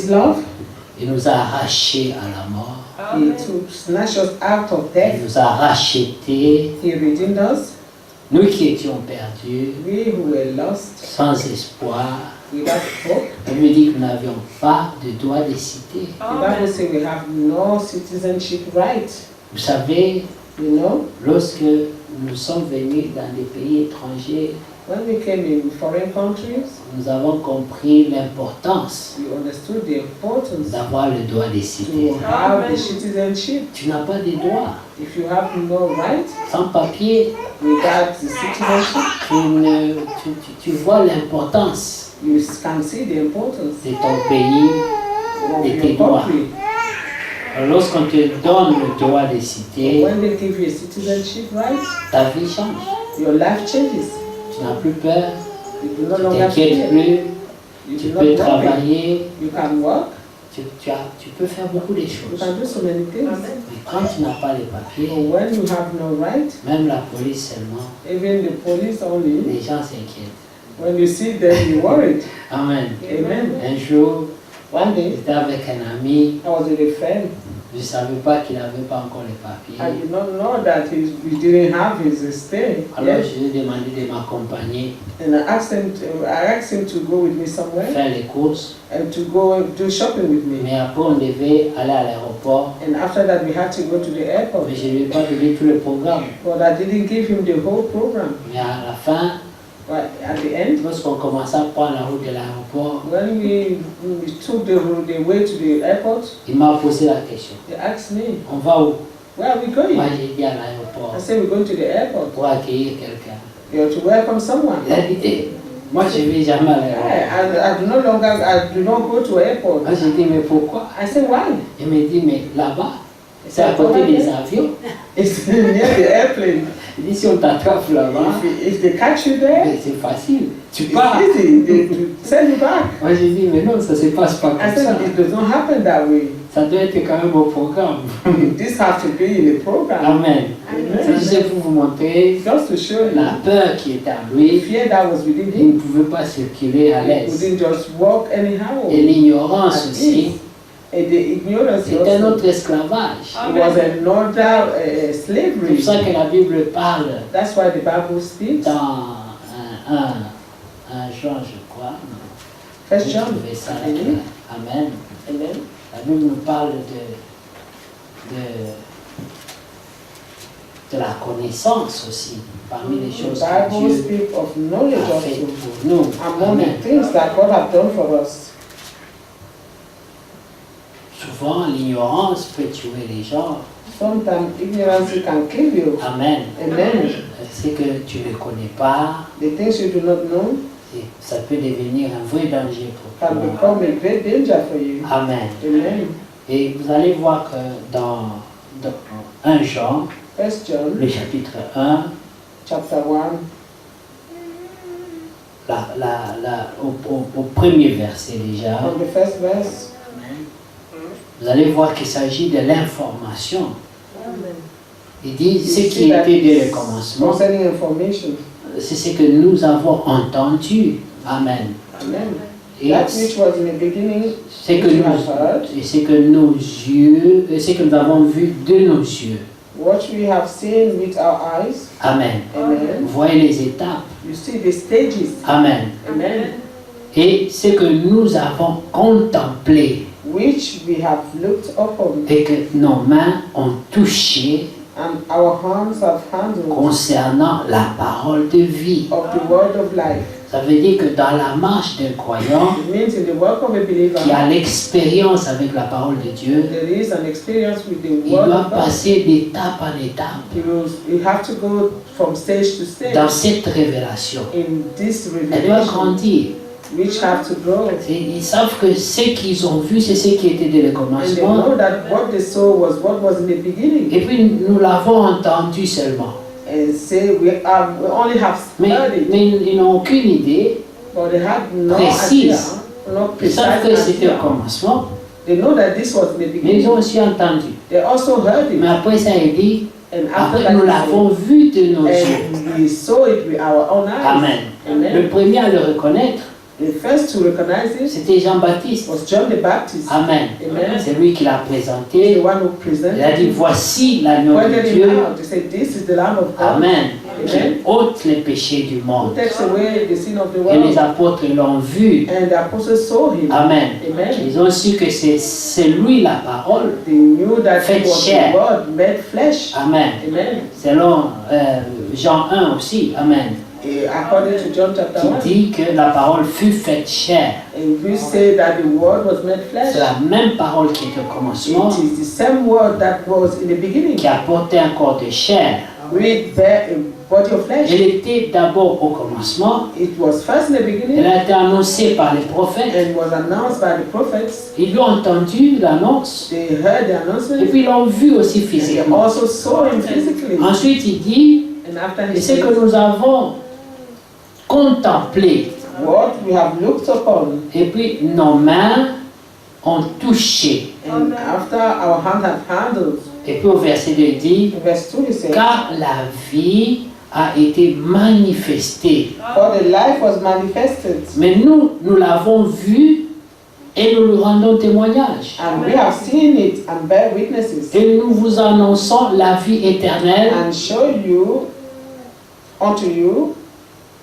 His love, il nous a arrachés à la mort. He snatched us out of Il death. nous a rachetés. He redeemed us. Nous qui étions perdus, We who were lost, sans espoir. without hope. La Bible dit que nous n'avions pas de droit de cité. The Bible says we have no citizenship right. Vous savez, You know, lorsque nous sommes venus dans des pays étrangers, when we came in foreign countries, nous avons compris l'importance we understood the importance d'avoir le droit de cité. to have the citizenship. Tu n'as pas de droit. If you have no right Sans papier, without the citizenship, tu vois l'importance you can see the importance de ton pays, of de tes your droits. country. Alors, lorsqu'on te donne le droit de cité, When they give you a citizenship right, ta vie change. your life changes. Tu n'as plus peur, You do no tu longer t'inquiètes fear. plus, You tu do peux not worry. travailler, You can work. tu peux faire beaucoup de You choses. can do so many things. Mais quand tu n'as pas les But papiers, when you have no right, même la police seulement, even the police only, les gens s'inquiètent. when you see them, you're worried. Amen. Amen. Un jour, One day, j'étais avec un ami, I was with a friend. je ne savais pas qu'il n'avait pas encore les I papiers. did not know that he didn't have his stay Alors yet. je lui ai demandé de m'accompagner, And I asked him to go with me somewhere faire les courses. and to go and do shopping with me. Mais après, on devait aller à l'aéroport. And after that, we had to go to the airport. Mais je ne lui ai pas donné tout le programme. But I didn't give him the whole program. Mais à la fin, But at the end, lorsqu'on commençait à prendre la route de l'aéroport, when we took the way to the airport, il m'a posé la question. he asked me, On va où? "Where are we going?" Moi, j'ai dit à l'aéroport I said, "We're going to the airport. pour accueillir quelqu'un. You know, to welcome someone." Il a dit, moi, je ne vais jamais à l'aéroport. I do not go to airport. Moi, j'ai dit, mais pourquoi? I said, "Why?" Il me dit, mais là-bas, c'est à côté des avions. It's near the airplane. Il dit, si on t'attrape là-bas, If they catch you there, mais c'est facile. Tu it's pars. easy. They send you back. Moi, j'ai dit, mais non, ça ne se passe pas I comme ça. said, "It does not happen that way. Ça doit être quand même au programme. This has to be in the program." Amen. Amen. C'est juste pour vous montrer Just to show you la peur qui était à the lui. fear that was within Il him. ne pouvait pas circuler à He l'aise. couldn't just walk anyhow. Et l'ignorance aussi And the ignorance est un also, autre esclavage. it was another C'est slavery. pour ça que la Bible parle That's why the Bible speaks. dans 1 Jean, je crois. First Vous John. trouvez ça là. Amen. Amen. Amen. La Bible nous parle de la connaissance aussi, parmi les The choses que Bible Dieu speaks of knowledge a fait also. pour nous. Among Amen. the things that God has done for us. Souvent, l'ignorance peut tuer les gens. Sometimes ignorance can kill you. Amen. Amen. C'est que tu ne connais pas, The things you do not know et ça peut devenir un vrai danger pour can toi. become a great danger for you. Amen. Amen. Et vous allez voir que dans 1 Jean, First John, le chapitre 1, chapter 1, au premier verset déjà, from the first verse, vous allez voir qu'il s'agit de l'information. Il dit you ce see qui that était dès le commencement, concerning information. c'est ce que nous avons entendu. Amen. Amen. Et That which was in the beginning, c'est que which you have heard, et c'est que nos yeux, c'est que nous avons vu de nos yeux. what we have seen with our eyes. Amen. Amen. Vous voyez les étapes. You see the stages. Amen. Amen. Et ce que nous avons contemplé Which we have looked upon, et que nos mains ont touché and our hands have handled concernant la parole de vie. of the word of life. Ça veut dire que dans la marche d'un croyant It means in the work of a believer, qui a l'expérience avec la parole de Dieu, there is an experience with the il word doit of God. passer d'étape en étape You have to go from stage to stage dans cette révélation. in this Elle doit revelation, grandir. which have to grow. Ils savent que ce qu'ils ont vu, c'est ce qui était dès le And they commencement. know that what they saw was what was in the beginning. Et puis nous l'avons entendu seulement. And say we only have Mais, heard it, mais ils n'ont aucune idée. but they had no précise. idea, no Ils savent que precise c'était au idea. commencement, They know that this was in the mais ils beginning. ont aussi entendu. They also heard it. Mais après ça, il dit, And after après nous that, l'avons vu de nos yeux. and we saw it with our own eyes. Amen. Amen. Le premier à le reconnaître, The first to recognize it c'était Jean-Baptiste. was John the Baptist. Amen. Amen. C'est lui qui l'a The présenté. one who Il a presented dit, him. voici l'agneau de Pointed him Dieu. out. They said, "This is the Lamb of God Amen. Qui Amen. ôte les péchés du who monde. takes away the sin of the Et les world." apôtres l'ont vu. And the apostles saw him. Amen. Amen. Ils ont su que c'est lui la parole. They knew that Fait he was chair. the Word made flesh. Amen. Amen. Selon Jean 1 aussi. Amen. According to John chapter 1, Qui dit que la parole fut faite chair. and we say that the Word was made flesh. C'est la même parole qui était au commencement, It is the same Word that was in the beginning. qui a porté un corps de chair. We bear a body of flesh. Elle était d'abord au commencement. It was first in the Elle beginning a été annoncée par les prophètes. and was announced by the prophets. Ils lui ont entendu l'annonce. They heard the Et announcement puis ils l'ont vu aussi and they physiquement. also saw him physically. Ensuite, il dit, And after et he ce said, que nous avons contemplé, "What we have looked upon," et puis nos mains ont touché. and after our hand have handled. Et puis au verset 2, il dit, In verse 2 he said, car la vie a été manifestée. "For the life was manifested, Mais nous l'avons vu et nous lui rendons témoignage. and we have seen it and bear witnesses, Et nous vous annonçons la vie éternelle. and show you unto you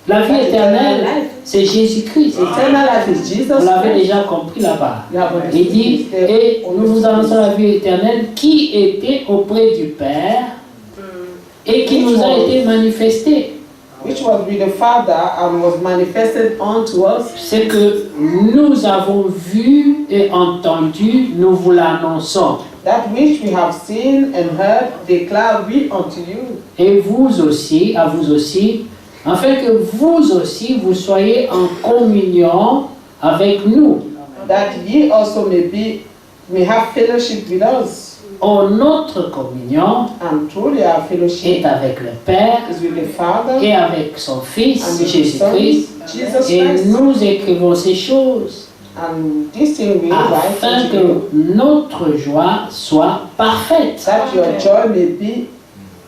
La vie that eternal éternelle, life. c'est Jésus-Christ. Eternal life is Jesus Vous l'avez Christ." déjà compris là-bas. You have Il understood dit, this. et nous vous annonçons la vie éternelle qui était auprès du Père et qui nous a été manifestée. Which was with the Father and was manifested unto us. Ce que nous avons vu et entendu, nous vous l'annonçons. That which we have seen and heard, declare we unto you. Et vous aussi, à vous aussi, afin que vous aussi, vous soyez en communion avec nous. That ye also may have fellowship with us. Oh, notre communion And truly our fellowship est avec le Père is with the Father et avec son Fils, and with His Son, Jésus-Christ. Jesus Et Christ. nous écrivons ces choses And this thing we write afin unto you, que notre joie soit parfaite. that your joy may be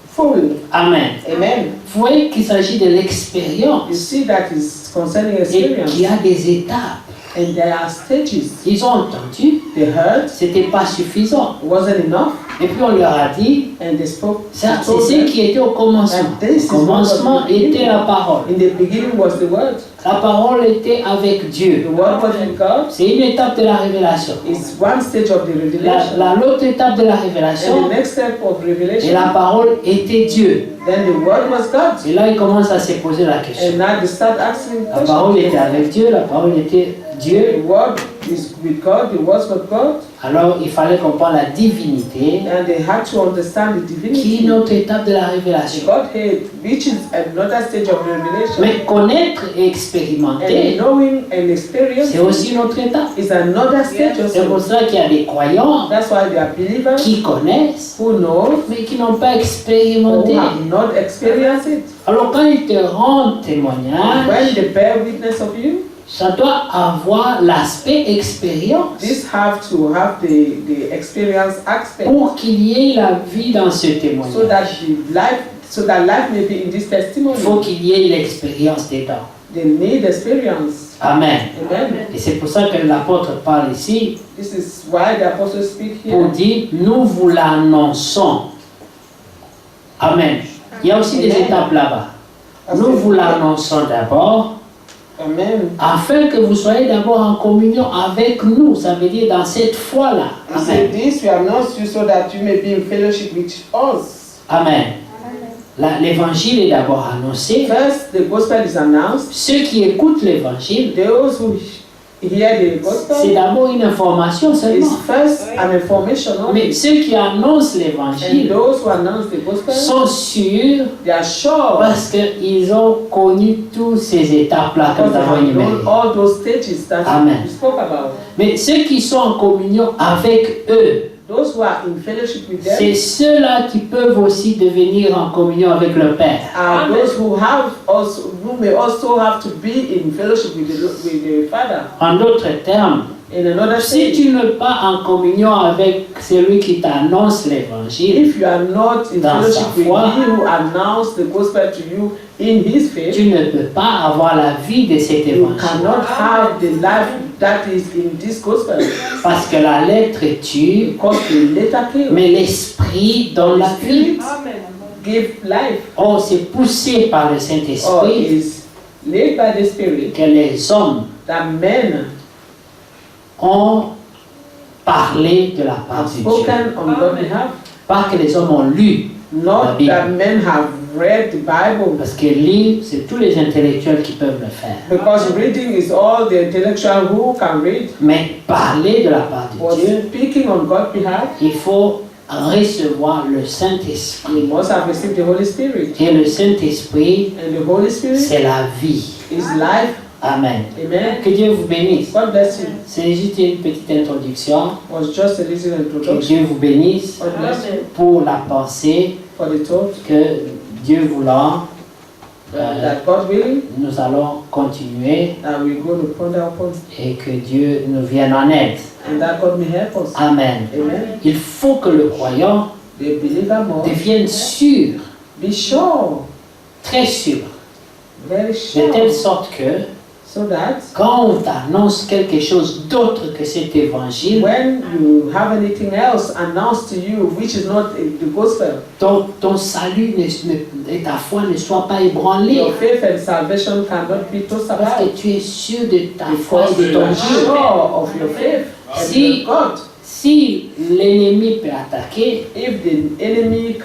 full. Amen. Amen. Vous voyez qu'il s'agit de You l'expérience see that is concerning et experience. qu'il y a des étapes. And there are stages. Ils ont entendu, They heard, c'était pas suffisant. it wasn't enough, Et puis on leur a dit, and they spoke. ça, they told c'est ce them, qui était au commencement. And this is Au commencement what was the était la parole. In the beginning was the Word. La parole était avec Dieu. The Word was with God. C'est une étape de la révélation. It's one stage of the revelation. L'autre étape de la And révélation, the next step of et revelation, la parole était Dieu. then the Word was God. Et là, il commence à se poser la question. And now they start asking La parole était questions. avec Dieu, la parole était Dieu. The Word is with God, the Word with God, Alors, il fallait comprendre la divinité and they had to understand the qui est divinity. notre étape de la The révélation. Godhead, which is another stage of revelation. Mais connaître et And expérimenter, knowing and experiencing c'est aussi notre étape. is another stage C'est pour also. ça qu'il y a des croyants That's why they are believers qui connaissent, who know mais qui n'ont pas who expérimenté. have not experienced it. Alors, quand ils te rendent témoignage, When they bear witness of you, ça doit avoir l'aspect expérience this have to have the experience aspect, pour qu'il y ait la vie dans ce so témoignage. that life may be in this Il faut testimony. qu'il y ait l'expérience dedans. They need experience. Amen. Amen. Et c'est pour ça que l'apôtre parle ici This is why the apostles speak pour here. dire nous vous l'annonçons. Amen. Il y a aussi des Amen. étapes là-bas. Nous vous l'annonçons d'abord Amen. afin que vous soyez d'abord en communion avec nous. Ça veut dire dans cette foi-là. He Amen. said this we announce you so that you may be in fellowship with us. Amen. L'évangile est d'abord annoncé. First, the gospel is announced. Ceux qui écoutent l'évangile, Those who hear the c'est gospel d'abord une information is seulement. first an information Mais only. ceux qui annoncent And l'évangile those who announce the gospel, sont sûrs they are sure parce qu'ils ont connu toutes ces étapes-là que because nous they avons have known énumérées. all those stages that Amen. we spoke about. Mais ceux qui sont en communion avec eux, Those who are in fellowship with them c'est ceux-là qui peuvent aussi devenir en communion avec le Père. are those who may also have to be in fellowship with the Father. En d'autres termes, In another Si stage, tu n'es pas en communion avec celui qui t'annonce l'évangile, if you are not in dans fellowship sa with foi, He who announced the gospel to you in His faith, tu ne peux pas avoir la vie de cet you évangile. cannot have the life that is in this gospel. Parce que la lettre tue, Because the letter kills, mais l'esprit donne la vie. give life, Oh, c'est poussé par le or Saint-Esprit is led by the Spirit, que les hommes that men ont parlé de la part have de Dieu. spoken on God's behalf. Pas que les hommes ont lu, Not Bible. that men have read the Bible, parce que lire, c'est tous les intellectuels qui peuvent le faire. because reading is all the intellectual who can read. Mais parler de la part de But Dieu, speaking on God's behalf, il faut recevoir le Saint-Esprit. you must have received the Holy Spirit. Et le Saint-Esprit, And the Holy Spirit c'est la vie. is life. Amen. Amen. Que Dieu vous bénisse. God bless you. C'est juste une petite introduction. Was just a little Que introduction. Dieu vous bénisse God bless you pour la pensée for the thought que Dieu voulant, that God willing, nous allons continuer that we're going to ponder upon, et que Dieu nous vienne en aide. and that God may help us. Amen. Amen. Il faut que le croyant The believer must devienne sûr, be sure, très sûr, very de telle sure, sorte que so that quand on t'annonce quelque chose d'autre que cet évangile, when you have anything else announced to you which is not the gospel, ton salut et ta foi ne soient pas ébranlés. your faith and salvation cannot be tossed Parce about. que tu es sûr de ta foi Because et de you ton are Dieu. sure of your faith and Si- your God. Si l'ennemi peut attaquer, If the enemy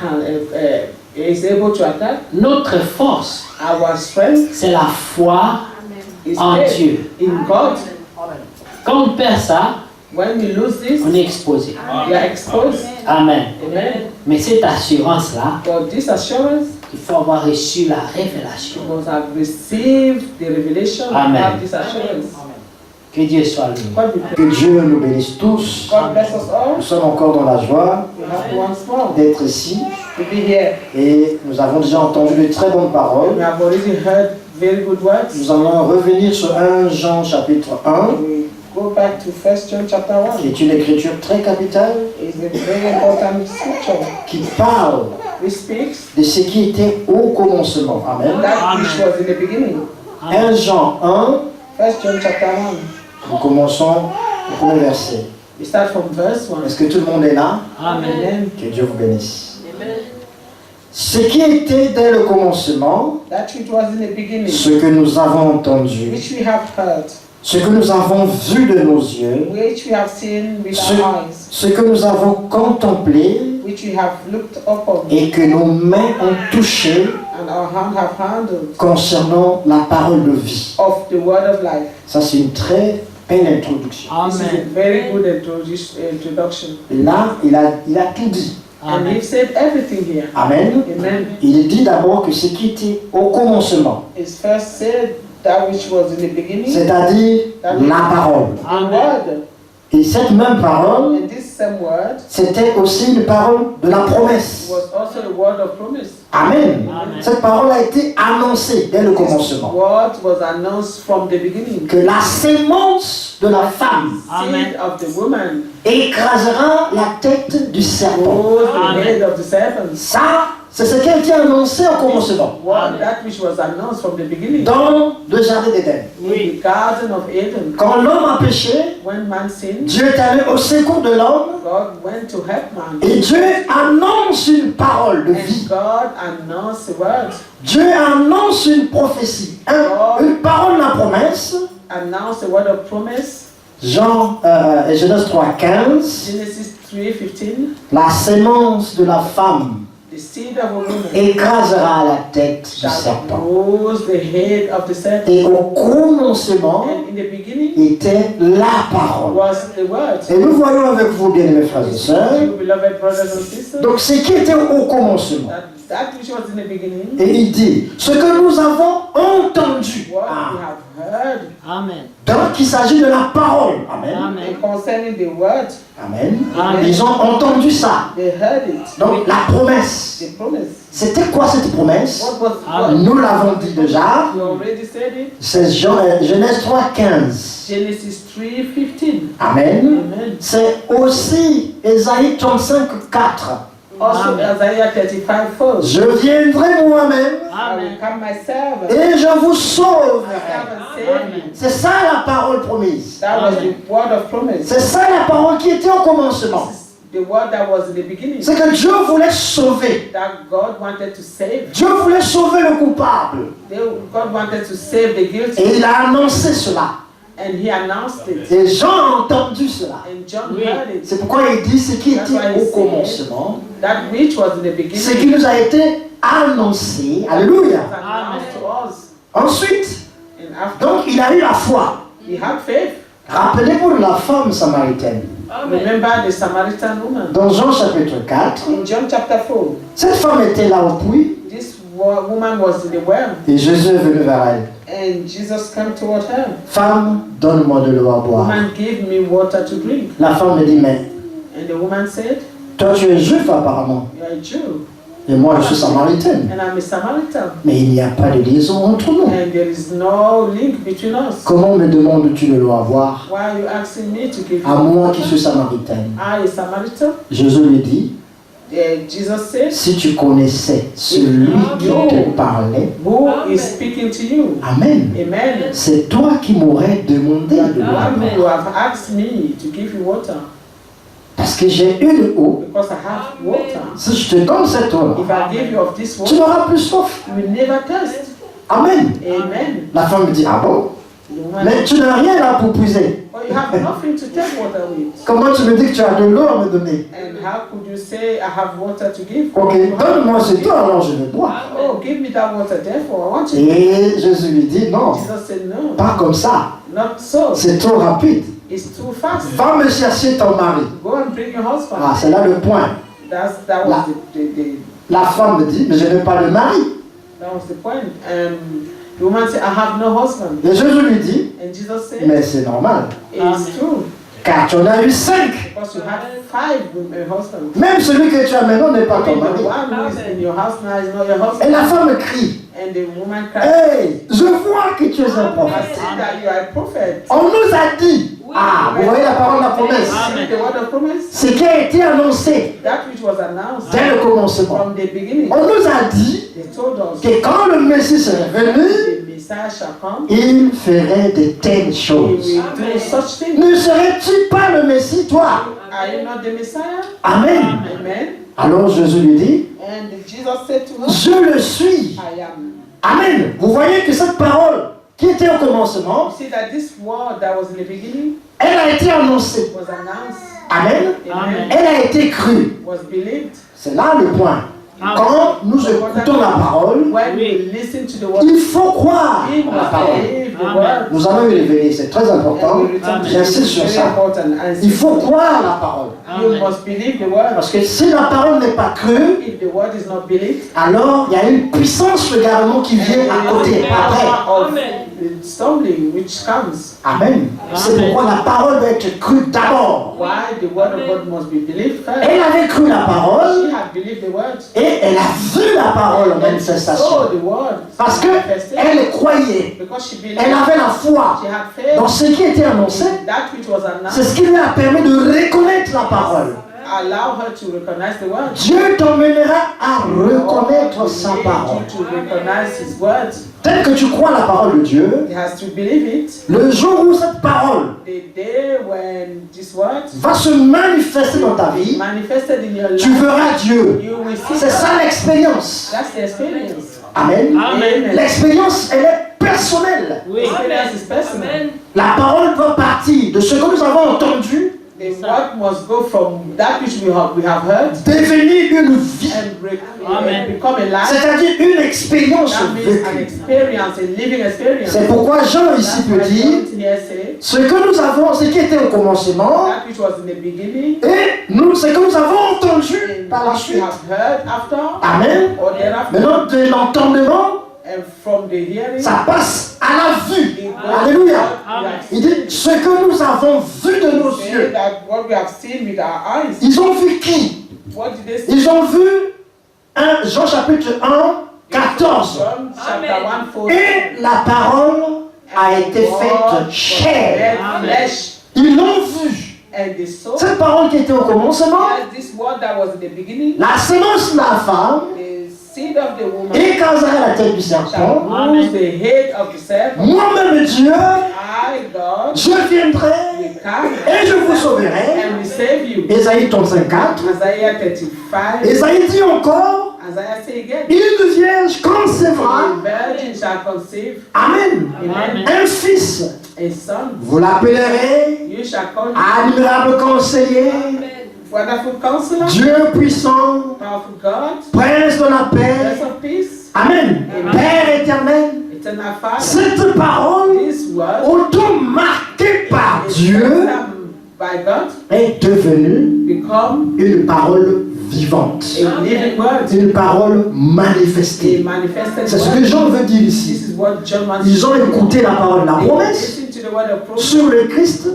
is able to attack, notre force, our strength c'est la foi is en faith Dieu. in God. Quand on perd ça, When we lose this, on est exposé. we are exposed. Amen. Amen. Mais cette assurance-là, For this assurance, il faut avoir reçu la révélation. you must have received the revelation to Amen. have this assurance. Que Dieu soit loué. God, we pray. Que Dieu nous bénisse tous. God bless us all. Nous sommes encore dans la joie We have once more d'être ici to be here. et nous avons déjà entendu de très bonnes We paroles. have already heard very good words. Nous allons revenir sur 1 Jean chapitre 1, We go back to 1 John chapter 1. qui est une écriture très capitale It's a very important scripture. qui parle It speaks de ce qui était au commencement. Amen. that which was in the beginning. 1 Jean 1, 1 John chapter 1. nous commençons le premier verset. We start from verse 1. Est-ce que tout le monde est là? Amen. Amen. Que Dieu vous bénisse. Ce qui était dès le commencement, That which was in the beginning, ce que nous avons entendu, which we have heard, ce que nous avons vu de nos yeux, which we have seen with ce, our eyes, ce que nous avons contemplé which we have looked upon, et que nos mains ont touché and our hand have handled concernant la parole de vie. of the word of life. Ça, c'est une très belle introduction. This is a Amen. very good introduction. Et là, il a tout dit. And Amen. we've said everything here. Amen. Amen. Il dit d'abord que ce qui était au commencement, It's first said that which was in the beginning, c'est-à-dire la parole. the word. Et cette même parole, And this same word c'était aussi une parole de la promesse. was also a word of promise. Amen. Amen. Cette parole a été annoncée dès le This commencement. word was announced from the beginning. Que la sémence de la femme Amen. Seed of the woman écrasera la tête du serpent. rose the Amen. head of the serpent. Ça, c'est ce qui a été annoncé au commencement. What, that which was announced from the beginning Dans le jardin d'Éden. in the Garden of Eden. Quand l'homme a péché, When man sinned, Dieu est allé au secours de l'homme God went to help man. et Dieu annonce une parole de vie. And God announced the word, Dieu annonce une prophétie, une parole de la promesse. announced the word of promise. Genèse 3,15, Genesis 3:15. la sémence de la femme The seed of a woman écrasera la tête du shall serpent. bruise the head of the serpent. Et au commencement And in the beginning était la parole. was the word. Et nous voyons avec vous, bien mes frères et sœurs, You beloved brothers and sisters, donc ce qui était au commencement. that which was in the beginning, Et il dit, ce que nous avons entendu what we have heard Amen. dans qu'il s'agit de la parole. Amen. Amen. And concerning the word, Amen. Amen. Ils ont entendu ça. they heard it. Donc la promesse. The promise. C'était quoi cette promesse? What was Amen. Nous l'avons dit déjà. You already said it. C'est Genèse 3,15. Genesis 3:15. Amen. Amen. C'est aussi Ésaïe 35,4. Also Amen. Isaiah 35:4. Je viendrai moi-même I will come myself. et je vous sauve. Come and save you. C'est ça la parole promise. That was the word of promise. C'est ça la parole qui était au commencement. The word that was in the beginning. C'est que Dieu voulait sauver. That God wanted to save. Dieu voulait sauver le coupable. God wanted to save the guilty. Et il a annoncé cela. And he announced it. Et Jean a entendu cela. And John Oui. heard it. C'est pourquoi il dit ce qui était au commencement, That which was in the beginning. ce qui nous a été annoncé. Alléluia. was announced to us. Ensuite, And after donc il a eu la foi. he had faith. Rappelez-vous de la femme samaritaine. Remember the Samaritan woman. Dans Jean chapitre 4, In John chapter 4, cette femme était là au puits this woman was in the well. et Jésus est venu vers elle. And Jesus came toward her. Femme, donne-moi de l'eau à boire. Woman, give me water to drink. La femme me dit, mais And the woman said, toi tu es juif apparemment you are a Jew. et moi je suis samaritaine. And I'm a Samaritan. Mais il n'y a pas de liaison entre nous. And there is no link between us. Comment me demandes-tu de l'eau à boire Why are you asking me to give à you moi water? qui suis samaritaine? I, a Samaritan. Jésus lui dit, Jesus said, si tu connaissais celui qui te parlait, who is speaking to you? Amen. Amen. C'est toi qui m'aurais demandé de l'eau à Why boire. you have asked me to give you water? Parce que j'ai une eau. Because I have water. Si je te donne cette eau, If I give you of this tu water, n'auras plus soif. you will never thirst. Amen. Amen. La femme me dit, ah bon? The woman, Mais tu n'as rien là pour puiser. well, you have nothing to take water with. Comment tu me dis que tu as de l'eau à me donner? And how could you say I have water to give? Ok, You have- donne-moi cette eau, alors je vais boire. Oh, give me that water, therefore I want you. Et Jésus lui dit, non, Jesus said, no, pas comme ça. not so. C'est trop rapide. It's too fast. Va me chercher ton mari. Go and bring your husband. Ah, c'est là le point. That was the La femme me dit, mais je n'ai pas de mari. that was the point. The woman said, I have no husband. Et Jésus lui dit, And Jesus said, mais c'est normal, it's true. car tu en as eu 5. Because you have 5 husbands. Même celui que tu as maintenant n'est pas ton Even the mari. one who is in your house now is not your Et husband. la femme crie, And the woman cried, hey, je vois que tu es un I prophète. see that you are a prophet. On nous a dit, ah, vous voyez la parole de la promesse, See the word of promise? ce qui a été annoncé That which was announced dès le commencement. from the beginning. On nous a dit They told us que quand le Messie serait venu, the Messiah shall come. il ferait de telles He choses. will do such things. Ne serais-tu pas le Messie, toi? Are you not the Messiah? Amen. Amen. Alors Jésus lui dit, And Jesus said to her, je le suis. I am. Amen. Vous voyez que cette parole qui était au commencement, You see that this word that was in the beginning elle a été annoncée. was announced. Amen. Amen. Elle a été crue. Was believed. C'est là le point. Quand nous écoutons la parole, When we listen to the word, il faut croire we à la must parole. believe the Amen. word. Nous allons y revenir, c'est très important. And we return to J'insiste this. sur Very ça. important. And Il faut croire la parole. you must believe the word. Parce que si la parole n'est pas crue, If the word is not believed, alors il y a une puissance également qui vient à côté, après. of stumbling which comes. Amen. C'est pourquoi la parole doit être crue d'abord. Why the word of God must be believed first. Elle avait cru la parole She had believed the word. et elle a vu la parole en And manifestation. saw the word. Parce qu'elle croyait, Because she believed. elle avait la foi She had faith. dans ce qui était annoncé. That which was C'est announced ce qui lui a permis de reconnaître la parole. allow her to recognize the word. Dieu t'emmènera à reconnaître sa God parole. needs you to recognize His words. Tel que tu crois la parole de Dieu, He has to believe it. le jour où cette parole The day when this word va se manifester dans ta is vie, manifested in your tu life, verras Dieu. you will see C'est ça l'expérience. That's the experience. Amen. Amen. L'expérience, elle est personnelle. Oui. Experience is personal. La parole va partir de ce que nous avons entendu, The word must go from that which we have heard devenir une vie. and become a life. C'est-à-dire une expérience That means an vécue. experience, a living experience. C'est pourquoi Jean ici That's peut why dire, John here say ce que nous avons, ce qui était au commencement, that which was in the beginning et nous, ce que nous avons entendu and par la which we suite. have heard after Amen. or thereafter, Maintenant, de l'entendement, and from the hearing ça passe à la vue. Alléluia. Il dit ce que nous avons vu de nos yeux. What we have seen with our eyes. Ils ont vu qui? What did they see? Ils ont vu Jean chapitre 1, 14. John chapter 1, 14. Et la parole a été faite chair. Flesh. Ils l'ont vu. And they saw. Cette parole qui était au commencement, This word that was in the beginning. la sémence de la femme, The seed of the woman. écrasera la tête du Shall serpent. bruise the head of the serpent. Moi-même Dieu, I, God, je viendrai will come et je vous sauverai. and will save you. Ésaïe 35:4. Isaiah 35. Ésaïe dit encore, Isaiah say again. une vierge concevra. A virgin shall conceive Amen. Amen. Un fils. a son. Vous l'appellerez You shall call him admirable conseiller, Wonderful Counselor, Dieu puissant, Powerful God, prince de la paix. Prince of Peace, Amen. Père éternel. Eternal Father. Cette parole, This word autant marquée par is Dieu, welcomed by God, est devenue become une parole vivante, a living word, une parole a manifestée. manifested C'est ce que word. Jean veut dire This ici. is what John wants Ils ont to do. écouté la parole de la They promesse listen to the word of promise sur le Christ,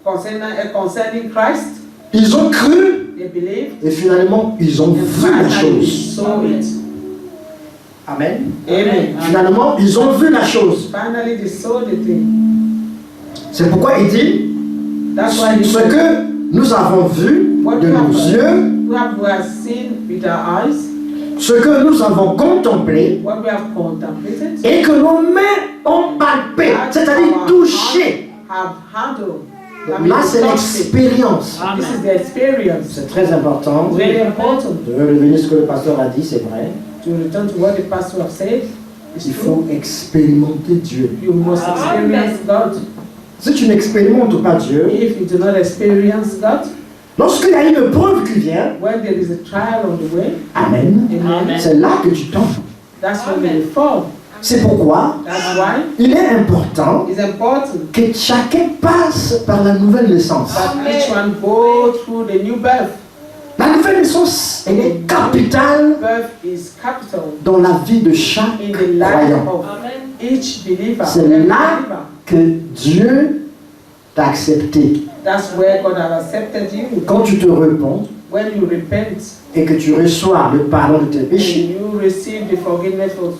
concerning Christ. ils ont cru They believe et finalement ils ont and vu la finally chose. saw it. Amen. Amen. Finalement, ils ont vu la chose. Finally, they saw the thing. C'est pourquoi il dit That's why he ce said, que nous avons vu de nos yeux, what we have seen with our eyes, ce que nous avons contemplé what we have contemplated, et que nos mains ont palpé, that c'est-à-dire our touché. hands have handled. I Donc mean, là, c'est touched it. l'expérience. This is the experience. C'est très important. Very important. Je veux revenir à ce que le pasteur a dit, c'est vrai. To return to what the pastor have said, it's Il true. faut expérimenter Dieu. You must experience God. Si tu n'expérimentes pas Dieu, If you do not experience God, lorsqu'il y a une preuve qui vient, when there is a trial on the way, Amen, amen, c'est là que tu tombes. that's when you fall. C'est pourquoi That's why il est important it's important que chacun passe par la nouvelle naissance. that each one go through the new birth. La nouvelle naissance, elle est capitale Birth is capital dans la vie de chaque in the life croyant. of each believer. C'est every là believer. que Dieu t'a accepté. That's where God has accepted you. Quand tu te repens When you repent et que tu reçois le pardon de tes and péchés, you receive the forgiveness of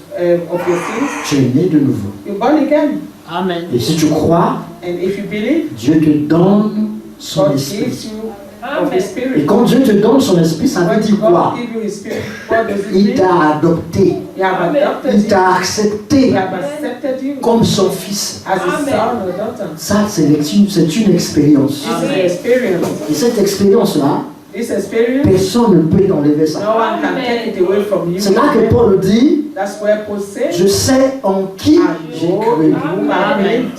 your sins, tu es né de nouveau. you're born again. Amen. Et si tu crois, And if you believe, Dieu te donne son God esprit. gives you of His Et Spirit. quand Dieu te donne son esprit, ça veut When dire quoi? God gives you His Spirit, what does it Il mean? t'a adopté, You have adopted il you. t'a He accepté have accepted you comme son fils. as a son or daughter. Ça, c'est une expérience. This is the experience. Et cette expérience-là, This experience, personne ne peut enlever ça. no one can take it away from you. C'est là que Paul dit, That's where Paul says, je sais en qui j'ai I know cru. in whom I believed.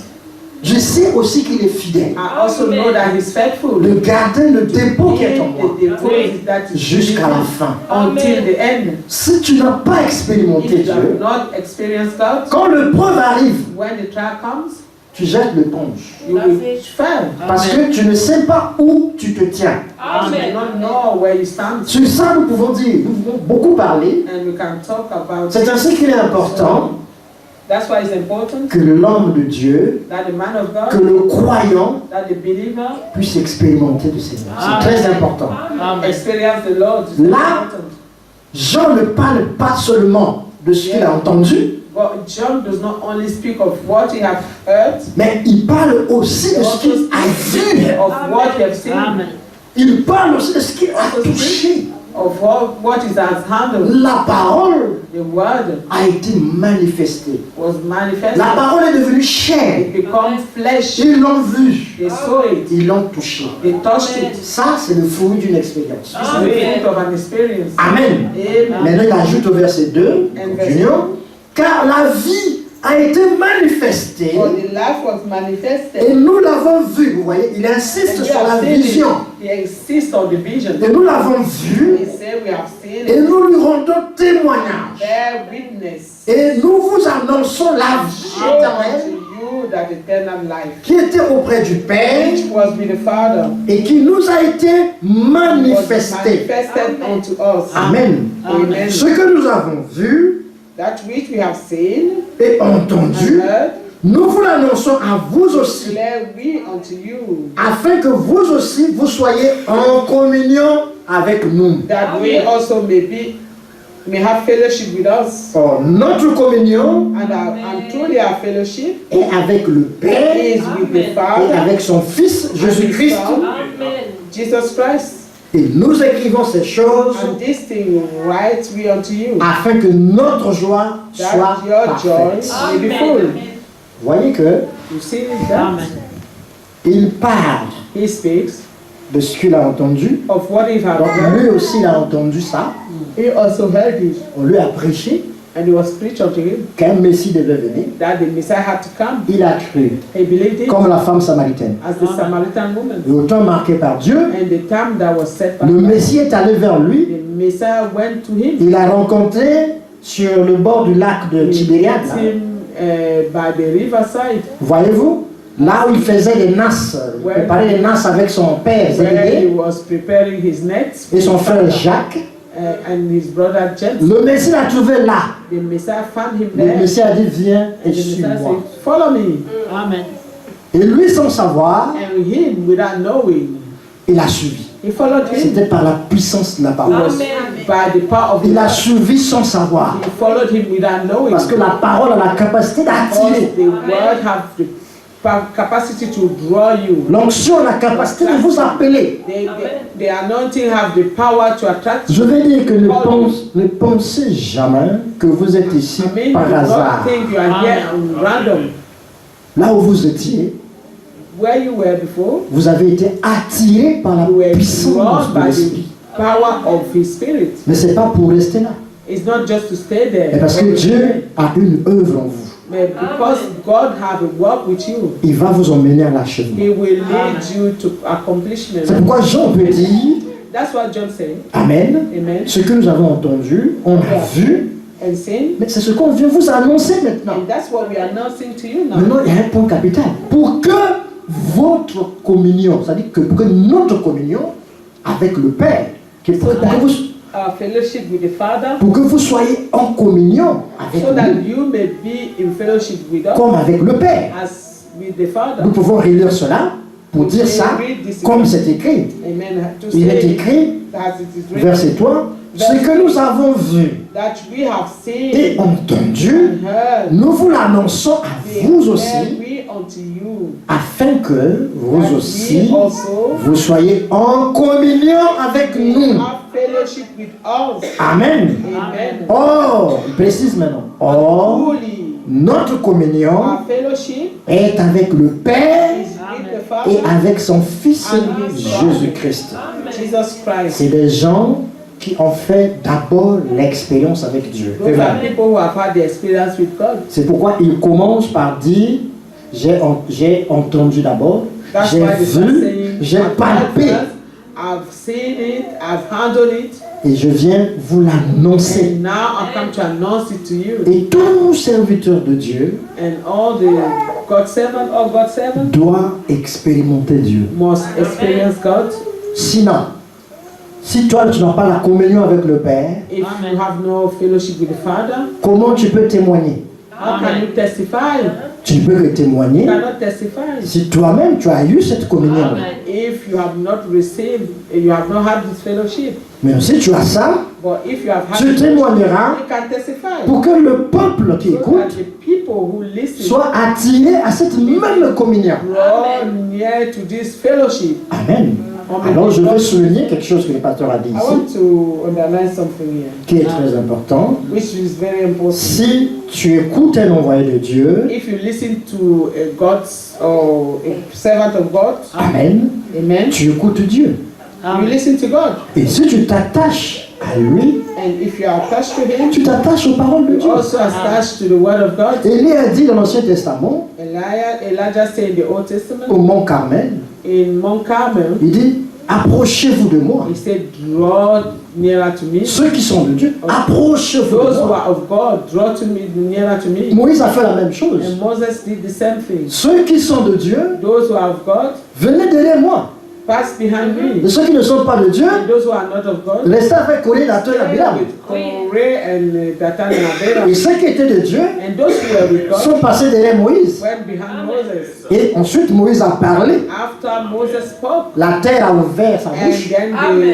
Je sais aussi qu'il est fidèle I also know that He's faithful. de garder le dépôt qui est en moi The deposit that is jusqu'à la given fin. until the end. Si tu n'as pas expérimenté If you have Dieu, not experienced God, quand l'épreuve arrive, when the trial comes, tu jettes l'éponge. you will fail. Parce que tu ne sais pas où tu te tiens. You do not know where you stand. Sur ça, nous pouvons dire, nous pouvons beaucoup parler. And we can talk about C'est ainsi qu'il est important That's why it's important que l'homme de Dieu, that the man of que God, le croyant that the believer puisse expérimenter le Seigneur. C'est très important. Ah, experience the Lord. It's Là, important. Jean ne parle pas seulement de ce qu'il a entendu, But John does not only speak of what he has heard, mais il parle aussi he de ce also qu'il a speaks vu. of what he has seen, Amen. Il parle aussi de ce qu'il a touché. of what he has handled. La parole The word a été manifestée. was manifested. La parole est devenue chair. It became flesh. Ils l'ont vu. They saw it. Ils l'ont touché. They touched it. Ça, c'est le fruit d'une expérience. This is the fruit of an experience. Amen. Amen. Maintenant, il ajoute au verset 2, continuons, car la vie a été manifestée For the life was manifested. et nous l'avons vu. Vous voyez, il insiste And we sur la have seen vision. it. He insists on the vision. Et nous l'avons vu He said we have seen et it. nous lui rendons témoignage. Bear witness. Et nous vous annonçons la vie Show éternelle unto you that eternal life, qui était auprès du Père which was with the Father, et qui nous a été was manifestée. manifested unto us. Amen. Amen. Ce que nous avons vu, that which we have seen et entendu, and heard, nous vous l'annonçons à vous aussi, declare we unto you, afin que vous aussi, vous soyez en communion avec nous. that we also may have fellowship with us. Or, notre communion And truly our fellowship est avec le Père is with the et Father, avec son Fils Jésus-Christ. Jesus Christ. Et nous écrivons ces choses And this thing write we unto you, afin que notre joie soit that your joy parfaite. may be full. Voyez que You see that? il parle He speaks de ce qu'il a entendu. of what he had Donc heard. lui aussi il a entendu ça. He also heard it, On lui a prêché and it was preached unto him qu'un Messie devait venir. that the Messiah had to come. Il a cru, He believed it comme la femme samaritaine. as the Samaritan woman. Et au temps marqué par Dieu, And the time that was set by le God, Messie est allé vers lui. the Messiah went to him. Il l'a rencontré sur le bord du lac de He Tibériade. met him by the riverside, Voyez-vous, là où il faisait des nasses, il préparait des nasses avec son père where he Zébédée was preparing his nets et son frère Jacques. and his brother James. Le Messie l'a trouvé là. The Messiah found him Le there. Messie a dit, viens And et the Messiah suis-moi. said, follow me. Amen. Et lui, sans savoir, And him, without knowing, il a suivi. he followed him. C'était par la puissance de la It parole. was by the power of the Il a word. suivi sans savoir. He followed him without knowing. Parce que la parole a la capacité Because d'attirer. the word have the capacity to draw you. L'onction a la capacité de vous appeler. The anointing have the power to attract you. Je vais dire que ne pensez jamais que vous êtes ici I mean, par do hasard. not think you are here on random. Là où vous étiez, Where you were before, vous avez été attiré par la you were puissance drawn de by l'Esprit. the power of His Spirit. Mais ce n'est pas pour rester là. It's not just to stay there. Mais parce que Dieu a une œuvre en vous. But because God have a work with you, Il va vous emmener à l'achèvement. He will lead you to accomplishment. C'est pourquoi Jean peut dire, That's what John said. Amen, Amen. ce que nous avons entendu, on a vu, And seen. mais c'est ce qu'on vient vous annoncer maintenant. And that's what we are announcing to you now. Maintenant, il y a un point capital. Pour que votre communion, c'est-à-dire que pour que notre communion avec le Père, pour que vous soyez en communion avec So that lui, you may be in fellowship with us comme avec le Père. as with the Father. Nous pouvons relire cela pour dire ça comme c'est écrit. Amen. To Il est say écrit, as it is written, verset 3, ce que nous avons vu that we have et seen entendu, and heard, nous vous l'annonçons à vous aussi, declare we unto you, afin que vous that aussi, we also vous soyez en communion avec nous. have fellowship with us. Amen. Amen. Oh, il précise maintenant. Oh, Truly, notre communion our fellowship est avec le Père is with the et Father, avec son Fils Jésus-Christ. Jesus Christ. C'est des gens qui ont fait d'abord l'expérience avec Dieu. Those are people who have had the experience with God. C'est pourquoi il commence par dire, j'ai entendu d'abord, That's j'ai why they start vu, saying, j'ai I've palpé heard, I've seen it, I've handled it, et je viens vous l'annoncer. and now I've come to announce it to you. Et tout serviteur de Dieu And all the God servant or God servant doit expérimenter Dieu. must experience God. Sinon, si toi tu n'as pas la communion avec le Père, If you have no fellowship with the Father, comment tu peux témoigner? how can you testify? Tu ne peux que You témoigner cannot testify. si toi-même tu as eu cette communion. If you have not received, you have not had this fellowship. Mais si tu as ça, But if you have had tu it, témoigneras you can testify. pour que le peuple qui So that écoute the people who listen soit attiré à cette même communion. draw near to this fellowship. Amen. Alors je veux souligner quelque chose que le pasteur a dit I ici, want to underline something here, qui est très important. which is very important. Si tu écoutes un envoyé de Dieu, If you listen to a God's or a servant of God, Amen, amen, tu écoutes Dieu. you listen to God. Et si tu t'attaches à lui, And if you are attached to Him, tu t'attaches aux paroles de you Dieu. also attached to the Word of God. Élie a dit dans l'Ancien Testament, Elijah said in the Old au Testament, mont Carmel, in Mount Carmel, il dit, approchez-vous de moi. He said, draw nearer to me. Ceux qui sont de Dieu, approchez-vous de Those who moi. are of God, draw to me, nearer to me. Moïse a fait la même chose. And Moses did the same thing. Ceux qui sont de Dieu, Those who are of God, venez derrière moi. pass behind me. Ceux qui ne sont pas de Dieu, And those who are not of God, restaient avec Corée, Dathan et Abiram. with Korah and Dathan and Abiram. Et ceux qui étaient de Dieu And those who were with God sont passés derrière Moïse. went behind Moses. Et ensuite, Moïse a parlé. After Moses spoke, La terre a ouvert sa and bouche then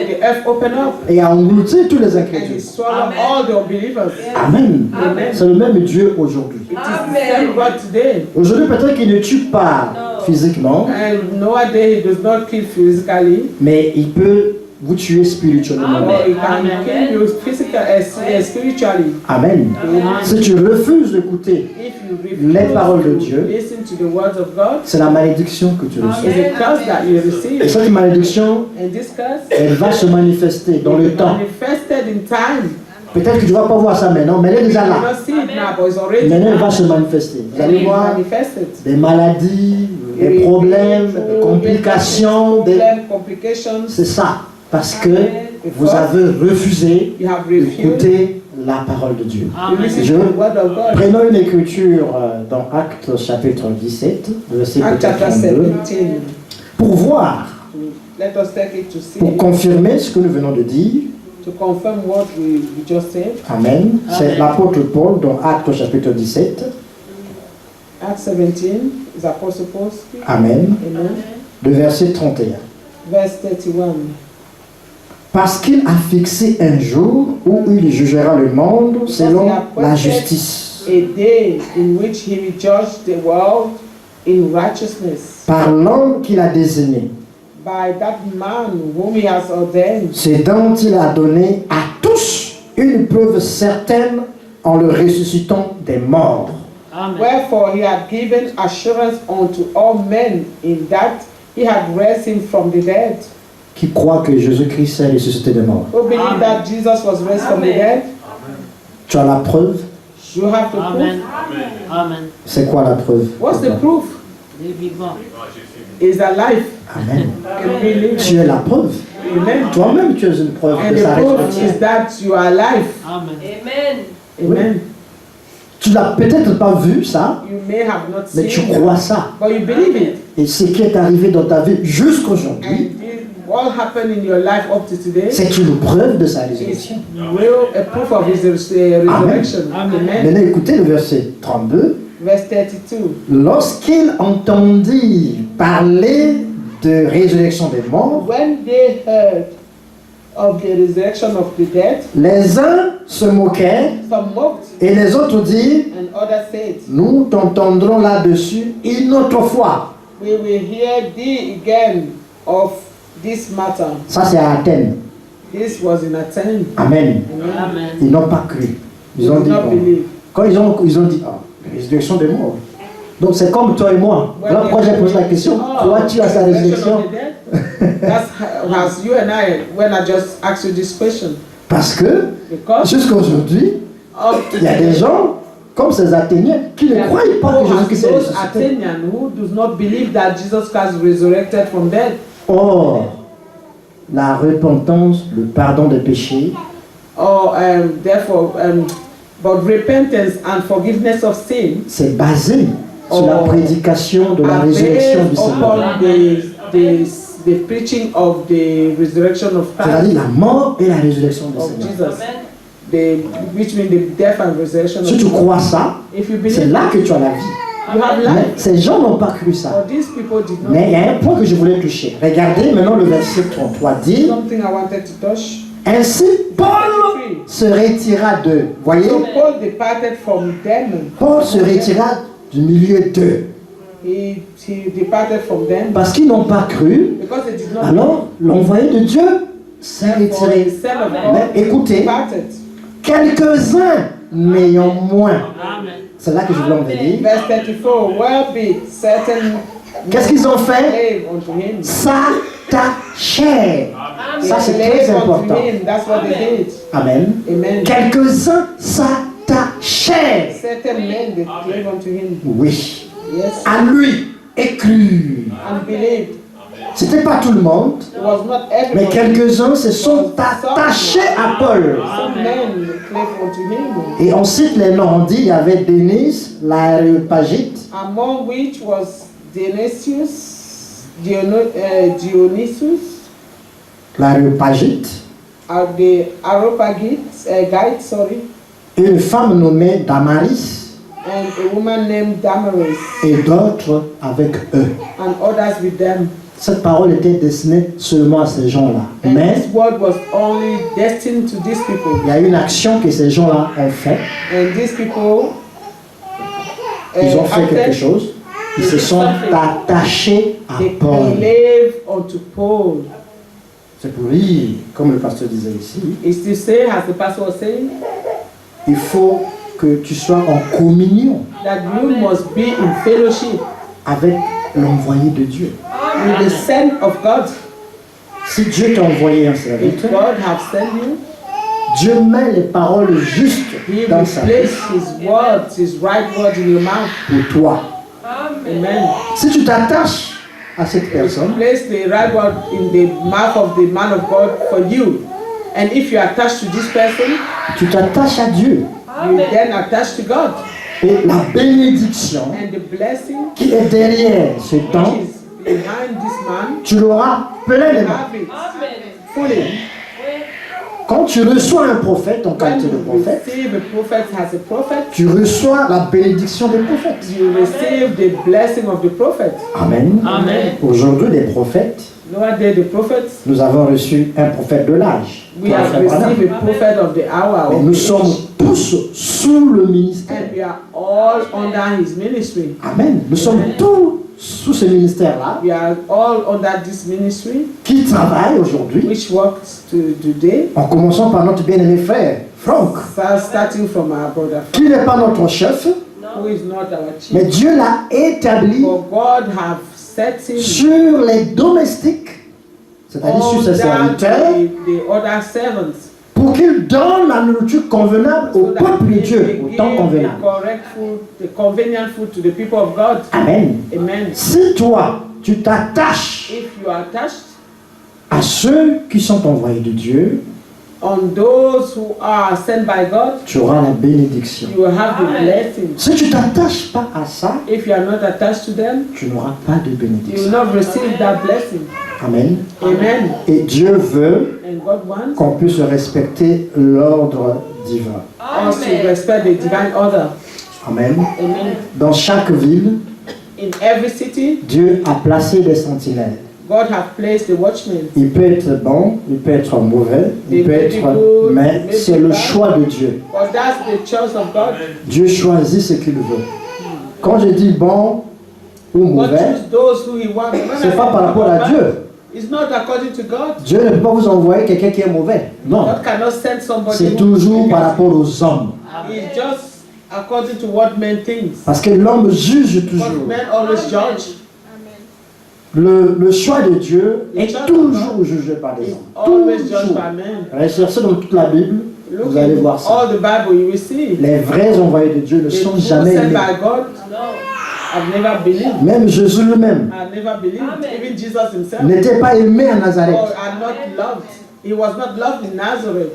the earth opened up et a englouti tous les and incrédules. he swallowed all the unbelievers. Amen. Amen. C'est le même Dieu aujourd'hui. It is the same God today. Aujourd'hui, peut-être qu'il ne tue pas physiquement, And nowadays he does not kill physically, mais il peut vous tuer spirituellement. or he can kill you physically, spiritually. Amen. Si tu refuses d'écouter, If you refuse les paroles de to Dieu, listen to the words of God, c'est la malédiction que tu reçois. it's a curse that you Et receive. cette malédiction, And this curse elle va se manifester dans le is temps. manifested in time. Peut-être que tu ne vas pas voir ça maintenant, mais elle est You déjà là. cannot see it now, but it's already Maintenant, elle va now. se manifester. Vous And allez it's voir manifested. des maladies, des problèmes, des complications. Complications. C'est ça. Parce que vous avez refusé You have refused d'écouter la parole de Dieu. to listen Je- to the word of God. Prenons une écriture dans Actes chapitre 17, verset Acts chapter 32, 17. pour voir, Let us take it to see, pour confirmer ce que nous venons de dire. to confirm what we just said. Amen. C'est l'apôtre Paul dans Actes chapitre 17. Acts 17 is Apostle Paul speaking. Amen. Amen. Le verset 31. Verse 31. Parce qu'il a fixé un jour où il jugera le monde selon la justice, A day in which he will judge the world in righteousness par l'homme qu'il a désigné. by that man whom he has ordained. C'est dont il a donné à tous une preuve certaine en le ressuscitant des morts. Amen. Wherefore he had given assurance unto all men in that he had raised him from the dead. Qui croit que Jésus-Christ est ressuscité des morts? Who believe Amen. that Jesus was raised from the dead? Tu as la preuve? You have the proof. Amen. Amen. C'est quoi la preuve? What's the proof? Les vivants. Is alive. Amen. Can we live? Tu es la preuve. Amen. Toi-même, tu es une preuve And de the sa proof résurrection. is that you are alive. Amen. Amen. Tu l'as peut-être pas vu ça, You may have not mais tu seen crois that, ça. but you believe it. Et ce qui est arrivé dans ta vie jusqu'aujourd'hui, And this, what happened in your life up to today c'est une preuve de sa is résurrection. a proof of his resurrection. Amen. Maintenant, écoutez le verset 32. Verse 32. Lorsqu'il entendit parler de résurrection des morts, When they heard of the resurrection of the dead, les uns se moquaient some mocked et les autres dirent, and others said, nous t'entendrons là-dessus une autre fois. we will hear thee again of this matter. Ça, c'est à Athènes. This was in Athens. Amen. Amen. Amen. Ils n'ont pas cru. They Ils ont did dit, not bon. believe. Quand ils ont dit, ah, résurrection des morts. Donc c'est comme toi et moi. Voilà pourquoi j'ai posé la question, crois-tu à sa résurrection? That's as you and I, when I just asked you this question. Parce que Because jusqu'à aujourd'hui, up to il y a des gens, comme ces Athéniens, qui ne croient pas que Jésus-Christ est those ressuscité. Athenians who do not believe that Jesus Christ resurrected from dead. Or, la repentance, le pardon des péchés, Or therefore, but repentance and forgiveness of sin c'est basé sur la prédication de la are résurrection du based Seigneur. upon the preaching of the resurrection of C'est-à-dire Christ, la mort et la résurrection du of Seigneur. Jesus, which means the death and resurrection Si of tu Jesus. crois ça, If you c'est believe là that, que tu as la vie. you have Mais life. ces gens n'ont pas cru ça. But these people did not. Mais il y a un point que je voulais toucher. Regardez maintenant le verset 33 dit, Something I wanted to touch. ainsi Paul se retira d'eux. Voyez, So Paul departed from them. Paul se retira du milieu d'eux. He departed from them Parce qu'ils n'ont pas cru, because they did not. alors l'envoyé de Dieu s'est Therefore, retiré. the Son of Mais God écoutez, departed. quelques-uns néanmoins. Amen. C'est là que je voulais en venir. Verse 34. Well be certain. Qu'est-ce qu'ils ont fait? Slave unto him. S'attachaient. Ça c'est Slave très unto important. him. That's what they did. Amen. Amen. Quelques-uns s'attachaient. Certain men they clave unto him. Oui. Yes. À lui et crurent. And believed. C'était pas tout le monde, It was not mais everyone. quelques-uns se sont attachés à Paul. Some men clave unto him. Et on cite les noms. On dit il y avait Denise, l'Aréopagite, Among which was Dionysius Dionysus, l'Aréopagite, the Areopagites, guide, sorry, une femme nommée Damaris and a woman named Damaris, et d'autres avec eux. and others with them. Cette parole était destinée seulement à ces gens-là. And Mais this word was only destined to these people. il y a une action que ces gens-là ont fait. And these people Ils ont fait quelque acted, chose. Ils se sont attachés à they Paul. clave onto Paul. C'est pour dire, comme le pasteur disait ici, Is to say, as the pastor was saying, il faut que tu sois en communion that you must be in fellowship avec l'envoyé de Dieu. with the sent of God. Si Dieu t'a envoyé un If serviteur, God have sent you, Dieu met les paroles justes He dans will sa place bouche His words, His right words in your mouth. pour toi. Amen. Si tu t'attaches à cette personne, Place the right word in the mouth of the man of God for you. And if you are attached to this person, tu t'attaches à Dieu. you then attach to God. Et la bénédiction And the blessing qui est derrière ce temps, which is behind this man, tu l'auras you pleinement. have it fully. Quand tu reçois un prophète en When qualité de you prophète, receive a prophet as a prophet, tu reçois la bénédiction des prophètes. you receive the blessing of the prophet. Amen. Amen. Aujourd'hui, les prophètes, Nowadays, the prophets, nous avons reçu un prophète de l'âge. we have Frère Branham. received a prophet of the hour. Mais Of nous the sommes age. tous sous le ministère. And we are all under his ministry. Amen. Nous sommes tous sous ce ministère-là We are all under this ministry, qui travaille aujourd'hui, which works today, en commençant par notre bien-aimé frère, Franck, starting from our brother, qui n'est pas notre chef, who is not our mais chief. Dieu l'a établi But God have set him sur les domestiques, c'est-à-dire sur ses under serviteurs, the other servants. pour qu'il donne la nourriture convenable au So that peuple de he Dieu, may au give temps the convenable. correct food, the convenient food to the people of God. Amen. Amen. Si toi, tu t'attaches If you are attached à ceux qui sont envoyés de Dieu, on those who are sent by God, tu auras la bénédiction. you will have the blessing. Si tu t'attaches pas à ça, If you are not attached to them, tu n'auras pas de you will bénédiction. not receive that blessing. Amen. Amen. Et Dieu veut And God wants qu'on puisse respecter l'ordre divin. us to respect the divine order. Amen. Amen. Dans chaque ville, In every city, Dieu a placé des sentinelles. God have placed the watchmen. Il peut être bon, il peut être mauvais, il peut être... Mais c'est le choix de Dieu. But that's the choice of God. Dieu choisit ce qu'il veut. Quand je dis bon ou God mauvais, choose those who He wants. When c'est I pas say par rapport à Dieu. It's not according to God. Dieu ne peut pas vous envoyer quelqu'un qui est mauvais. Non. God cannot send somebody C'est who toujours par rapport aux hommes. It's just according to what men think. Parce que l'homme juge Because toujours. men always judge. Le choix de Dieu est toujours jugé par les It's hommes. always judged Toujours. by men. Recherchez dans toute la Bible, Look vous allez in voir ça. all the Bible, you will see. Les vrais envoyés de Dieu ne The sont people jamais sent aimés. by God, I've never believed. Même Jésus lui-même I never believed. Even Jesus himself. n'était pas aimé à Nazareth. Or are not loved. He was not loved in Nazareth.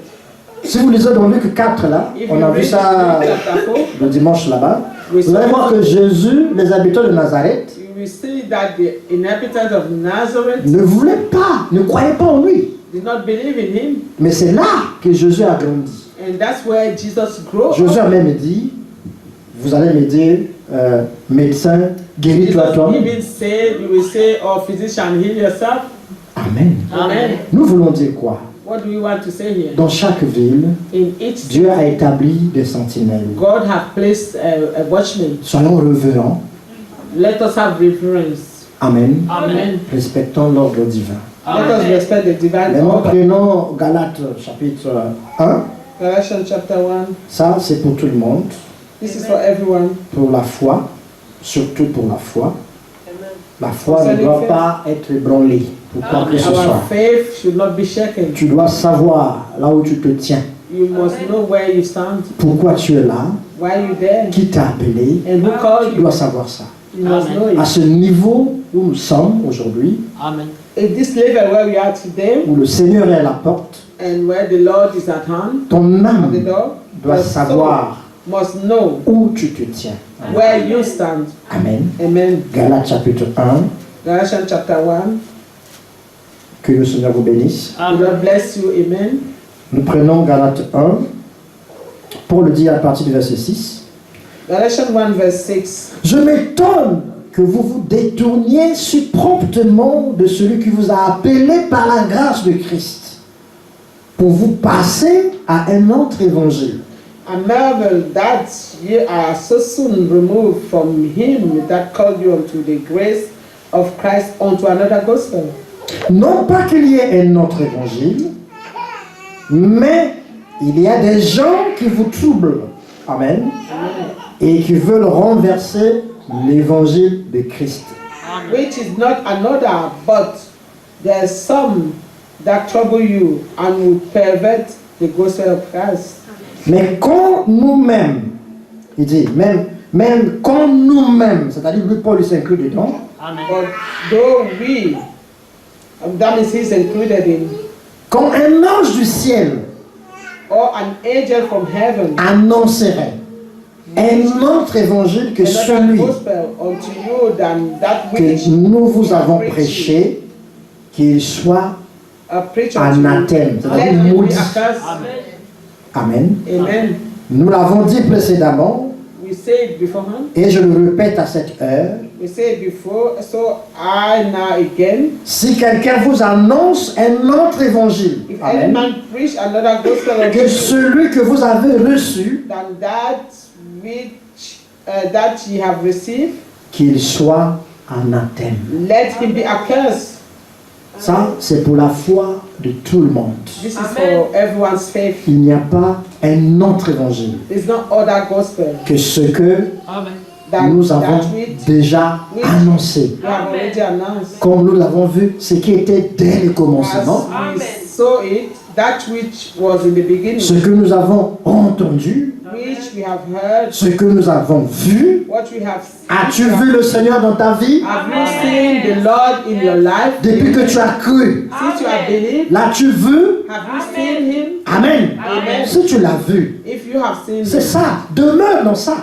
Si vous lisez dans Luc 4, là, If on you a vu read ça Luke chapter 4, le dimanche là-bas, we vous allez saw voir que Jésus, les habitants de Nazareth, you will see that the inhabitants of Nazareth ne voulaient pas, ne croyaient pas en lui. did not believe in him. Mais c'est là que Jésus a grandi. And that's where Jesus grew Jésus up. a même dit, vous allez me dire, médecin, guéris-toi Jesus toi-même. even said, you will say, oh physician, heal yourself. Amen. Amen. Nous voulons dire quoi? What do we want to say here? Dans chaque ville, In each Dieu a établi des sentinelles. God have placed a watchman. Soyons reverents. Let us have reverence. Amen. Amen. Respectons l'ordre divin. Let us respect the divine Maintenant, order. prenons Galates chapitre 1. Galatians chapter 1. Ça, c'est pour tout le monde. This is for everyone. Pour la foi, surtout pour la foi. La foi ne doit pas être ébranlée pour quoi que ce Our soit. faith should not be shaken. Tu dois savoir là où tu te tiens. You must know where you stand, Pourquoi tu es là, why you there, qui t'a appelé. and who called Tu you. dois savoir ça. You must know À it. ce niveau où nous sommes aujourd'hui, Amen. At this level where we are today, où le Seigneur est à la porte, and where the Lord is at hand, ton at âme the door, doit your savoir soul must know où tu te tiens. where you stand. Amen. Amen. Galates chapitre 1, Galatians chapter 1. Que le Seigneur vous bénisse. The Lord bless you. Amen. Nous prenons Galates 1 pour le dire à partir du verset 6. Galatians 1 verse 6. Je m'étonne que vous vous détourniez si promptement de celui qui vous a appelé par la grâce de Christ pour vous passer à un autre évangile. I marvel that ye are so soon removed from him that called you unto the grace of Christ unto another gospel. Non pas qu'il y ait un autre évangile, mais il y a des gens qui vous troublent. Amen. Et qui veulent renverser l'évangile de Christ. Which is not another, but there's some that trouble you and will pervert the gospel of Christ. Mais quand nous-mêmes, il dit, même quand nous-mêmes, c'est-à-dire lui Paul il s'inclut dedans, But though we, that means he's included in, quand un ange du ciel or an angel from heaven, annoncerait un autre évangile que another celui gospel unto you than that que which nous vous avons prêché, qu'il soit preach unto you, anathème, let c'est-à-dire him be maudit. accursed. Amen. Amen. Nous l'avons dit précédemment, We say it beforehand. et je le répète à cette heure, We say it before. So I now again. si quelqu'un vous annonce un autre évangile, If any amen, man preach another gospel unto que you celui que vous avez reçu, than that which that ye have received, qu'il soit anathème. let him be accursed. Ça, c'est pour la foi de tout le monde. This is for everyone's faith. Il n'y a pas un autre évangile There's no other gospel que ce que that, nous avons that which déjà annoncé. we have already announced. Comme nous l'avons vu, ce qui était dès le commencement, As we saw it, that which was in the beginning, ce que nous avons entendu, which we have heard, ce que nous avons vu. what we have seen. As-tu vu le Seigneur dans ta vie Have you seen the Lord in your life? depuis que tu as cru? Since you have believed, L'as-tu vu? have you seen him? Amen. Amen. Si tu l'as vu, If you have seen c'est him, ça. Demeure dans ça.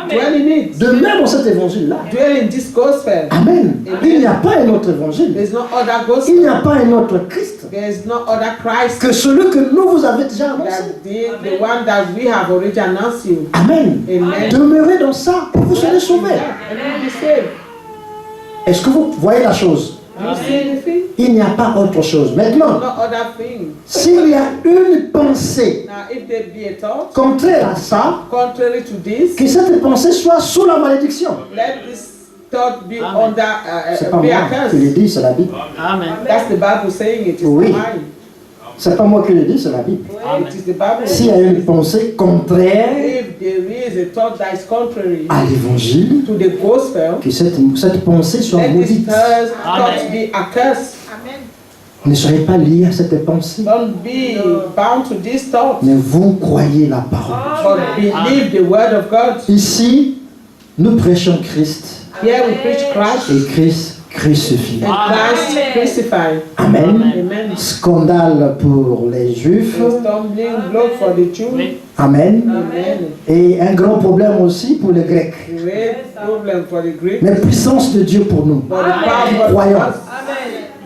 dwell in it. Demeure dans cet évangile-là. Dwell in this gospel. Amen. Il n'y a pas un autre évangile. There's no other Il gospel. n'y a pas un autre Christ There is no other Christ que celui que nous vous avez déjà annoncé. than the one that we have already announced you. Amen. Amen. Demeurez dans ça et vous serez sauvés. And you will be saved. Est-ce que vous voyez la chose? You see anything? Il n'y a pas autre chose. Maintenant, No other thing. s'il y a une pensée Now, if there be a thought contraire à ça, contrary to this, que cette pensée soit sous la malédiction. let this thought be under, C'est pas be moi qui le accursed. dis, c'est la Bible. That's the Bible saying it. It's Oui. not mine. C'est pas moi qui le dis, c'est la Bible. It is the Bible. S'il y a une pensée contraire If there is a thought that is contrary à l'évangile, to the gospel, que cette pensée soit let this maudite. thought be accursed. Ne soyez pas liés à cette pensée, Don't be bound to this thought, mais vous croyez la parole. but believe the word of God. Ici, nous prêchons Christ Here we preach Christ et Christ crucifié. and Christ crucified. Amen. Amen. Scandale pour les Juifs. A stumbling block for the Jews. Amen. Amen. Et un grand problème aussi pour les Grecs. Great problem for the Greek. Mais puissance de Dieu pour nous. For the power of Croyons. God.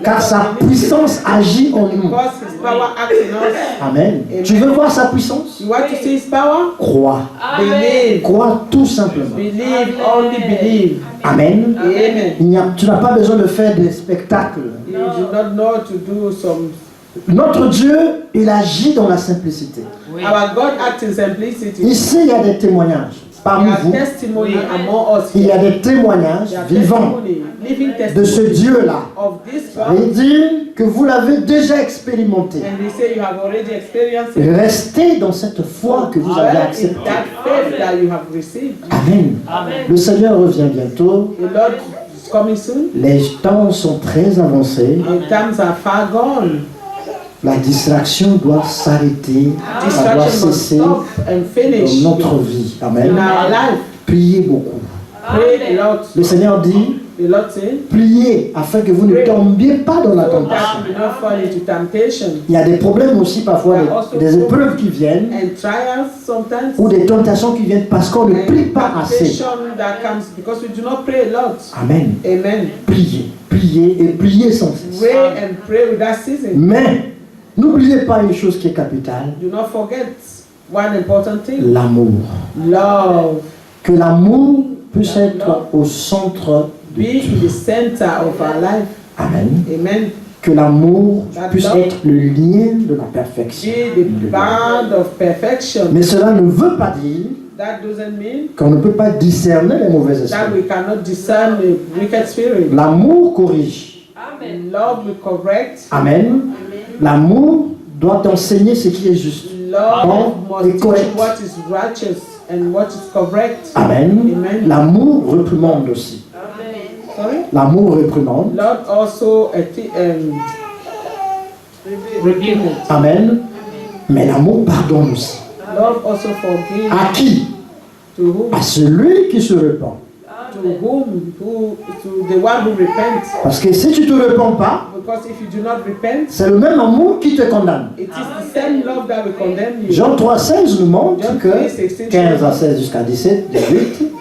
Car sa puissance agit en nous. Because his power acts in us. Amen. Tu veux voir sa puissance? You want to see his power? Crois. Believe. Crois tout simplement. Believe, only believe. Amen. Amen. Tu n'as pas besoin de faire des spectacles. You do not know to do some. Notre Dieu, il agit dans la simplicité. Our God acts in simplicity. Ici, il y a des témoignages parmi There are vous. testimony among us Il y a here. des témoignages There are vivants testimony, living de ce testimony Dieu-là. of this Il God. dit que vous l'avez déjà expérimenté. And they say you have already experienced it. Restez dans cette foi que vous avez Well, in acceptée. that faith that you have received. Amen. Le Seigneur revient bientôt. The Lord is coming soon. Les temps sont très avancés. The times are far gone. La distraction doit s'arrêter, ça doit Distraction must cesser stop and finish dans notre vie. in Amen. our life. Priez beaucoup. Pray a lot. Le Seigneur dit, The Lord said, priez afin que vous ne tombiez pas dans la so tentation. that you do not fall into temptation. Il y a des problèmes aussi parfois, des épreuves qui viennent, And trials sometimes. ou des tentations qui viennent parce qu'on ne prie pas assez. Temptation that comes because we do not pray a lot. Amen. Amen. Priez, priez et priez sans cesse. Pray and pray without ceasing. Mais n'oubliez pas une chose qui est capitale, Do not forget one important thing. l'amour. Love. Que l'amour puisse être au centre de Be in tout. the center of our life. Amen. Amen. Que l'amour puisse être le lien de la perfection. Be the bond of perfection. Mais cela ne veut pas dire That doesn't mean qu'on ne peut pas discerner les mauvais that esprits. we cannot discern the wicked spirit. L'amour corrige. Love will correct. Amen. L'amour doit enseigner ce qui est juste. Love Bon et must teach correct. what is righteous and what is correct. Amen. Amen. L'amour reprimande aussi. Sorry? L'amour reprimande. Love also rebuke. Amen. Mais l'amour pardonne aussi. Love also forgives. À qui? To whom? À celui qui se repent. To whom? To the one who repents. Parce que si tu ne te repens pas, Because if you do not repent, c'est le même amour qui te condamne. it is the same love that will condemn you. Jean 3,16 nous montre que 15 à 16 jusqu'à 17, 18,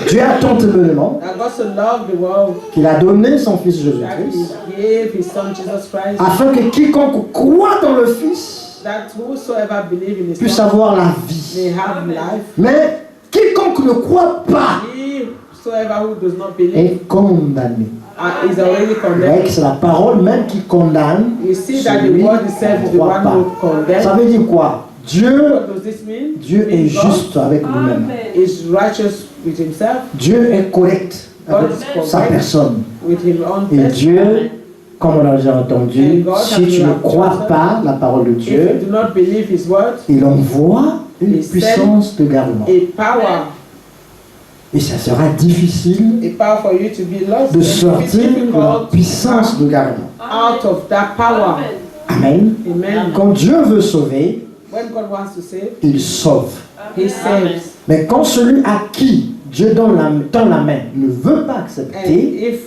Dieu a tant aimé le monde That God so loved the world qu'il a donné son Fils that Jésus-Christ He gave His Son Jesus Christ, afin que quiconque croit dans le Fils that whosoever believe in His puisse Son avoir la vie. may have life. Mais quiconque ne croit pas He whosoever who does not believe est condamné. is already Vous voyez condemned. que c'est la parole même qui condamne. You see that the celui word itself is qui the ne croit one pas. who condemns. Ça veut dire quoi? Dieu What does this mean? Dieu est God juste avec lui-même. is righteous with Himself, Dieu est correct avec sa personne. with His own Et person. Dieu, comme on a déjà entendu, si tu ne crois pas la parole de If Dieu, you do not believe His word, il envoie une puissance de garnement. a power, Et ça sera difficile a power for you to be lost, de and it will be sortir de la difficult puissance de garnement. out of that power. Amen. Amen. Quand Dieu veut sauver, When God wants to save, il sauve. He saves. Mais quand celui à qui Dieu tend la main ne veut pas And accepter, if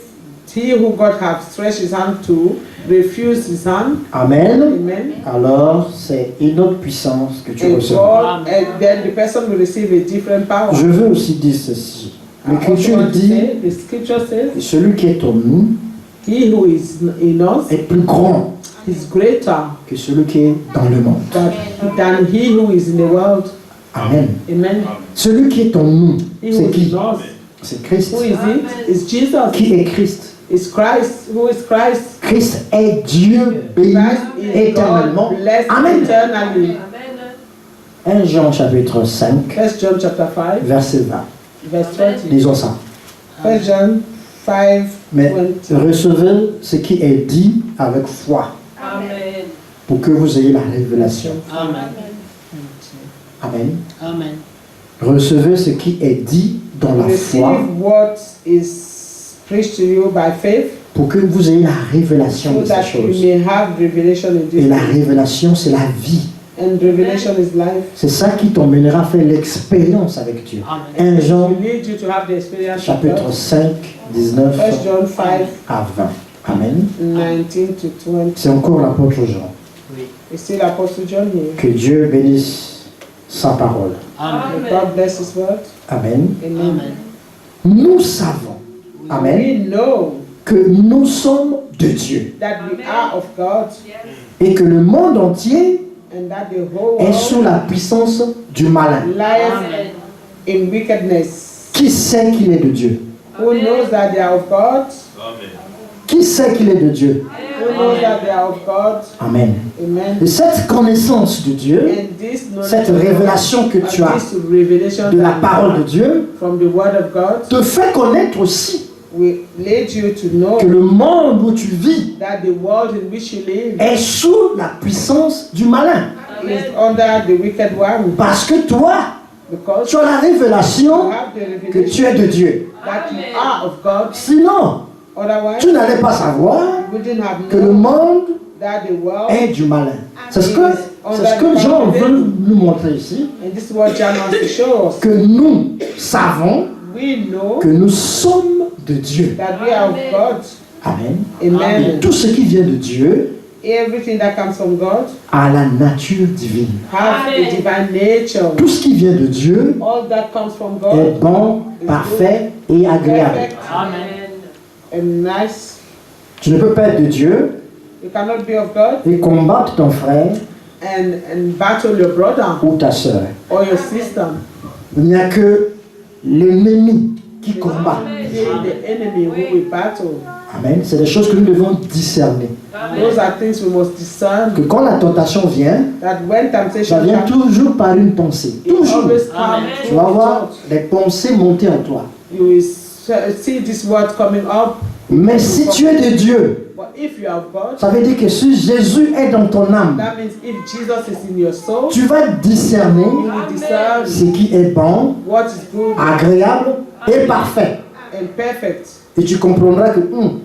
he who God has stretched His hand to refuse His hand, Amen, Amen, alors c'est une autre puissance que tu and recevras. God, and then the person will receive a different power. Je veux aussi dire ceci. I also L'Écriture want to dit, say, the Scripture says, celui qui est en nous He who is in us est plus grand is greater que celui qui est dans le monde. than he who is in the world. Amen. Amen. Celui qui est en nous, He who c'est is qui? in us. C'est Christ. Who is it? It's Jesus. Qui est Christ? It's Christ. Who is Christ? Christ est Dieu béni Christ is éternellement. God blessed Amen. eternally. 1 Jean chapitre 5, 1 John chapter 5, verset 20. verse 20. Lisons ça. 1 John 5, Mais 20. recevez ce qui est dit avec foi pour que vous ayez la révélation. Amen. Amen. Amen. Recevez ce qui est dit dans la foi Receive what is preached to you by faith, pour que vous ayez la révélation so de ces that you choses. may have revelation in Et this. la révélation, c'est la vie. And revelation is life. C'est ça qui t'emmènera à faire l'expérience avec Dieu. Amen. 1 Jean We need you to have the experience of chapitre God. 5, 19 1 John 5, à 20. Amen. 19 to 20. C'est encore l'apôtre Jean. Oui. It's still Apostle John here. Que Dieu bénisse sa parole. Amen. May God bless His word. Amen. Amen. Amen. Nous savons, Amen, We know que nous sommes de Dieu that we are of God et que le monde entier and that the whole est sous world la puissance du malin. lies in wickedness. Qui sait qu'il est de Dieu? Who knows that they are of God? Qui sait qu'il est de Dieu? Who knows that they are of God? Amen. Amen. Et cette connaissance de Dieu, And this knowledge cette of God, révélation que and tu as this revelation de la that you parole de have Dieu, from the word of God te fait connaître aussi will lead you to know que le monde où tu vis that the world in which you live est sous la puissance du malin. is under the wicked one, Parce que toi, because tu as la you révélation have the que tu es de revelation Dieu. that you are of God. Sinon, Otherwise, tu n'allais pas savoir you wouldn't have que le known monde that the world, est du malin. C'est ce que Jean veut nous montrer ici, and this is what John wants to show us, que nous savons we know que nous sommes de Dieu. that we are of God. Amen. Et Amen. tout ce qui vient de Dieu Everything that comes from God a la nature divine. has a divine nature. Tout ce qui vient de Dieu All that comes from est God bon, parfait et agréable. perfect and nice. Tu ne peux pas être de Dieu You cannot be of God et combattre ton frère and battle your brother ou ta sœur. or your sister. Il n'y a que l'ennemi qui combat. It is the enemy who will battle. Amen. C'est des choses que nous devons discerner. Those are things we must discern. Que quand la tentation vient, That when ça temptation vient comes, toujours par une pensée. it Toujours. always comes Tu through vas voir thought. les pensées monter en toi. You will see this word coming up. Mais si tu es de Dieu, But if you are of God, ça veut dire que si Jésus est dans ton âme, that means if Jesus is in your soul, tu vas discerner you will discern ce qui est bon, what is good agréable et parfait. and perfect. Et tu comprendras que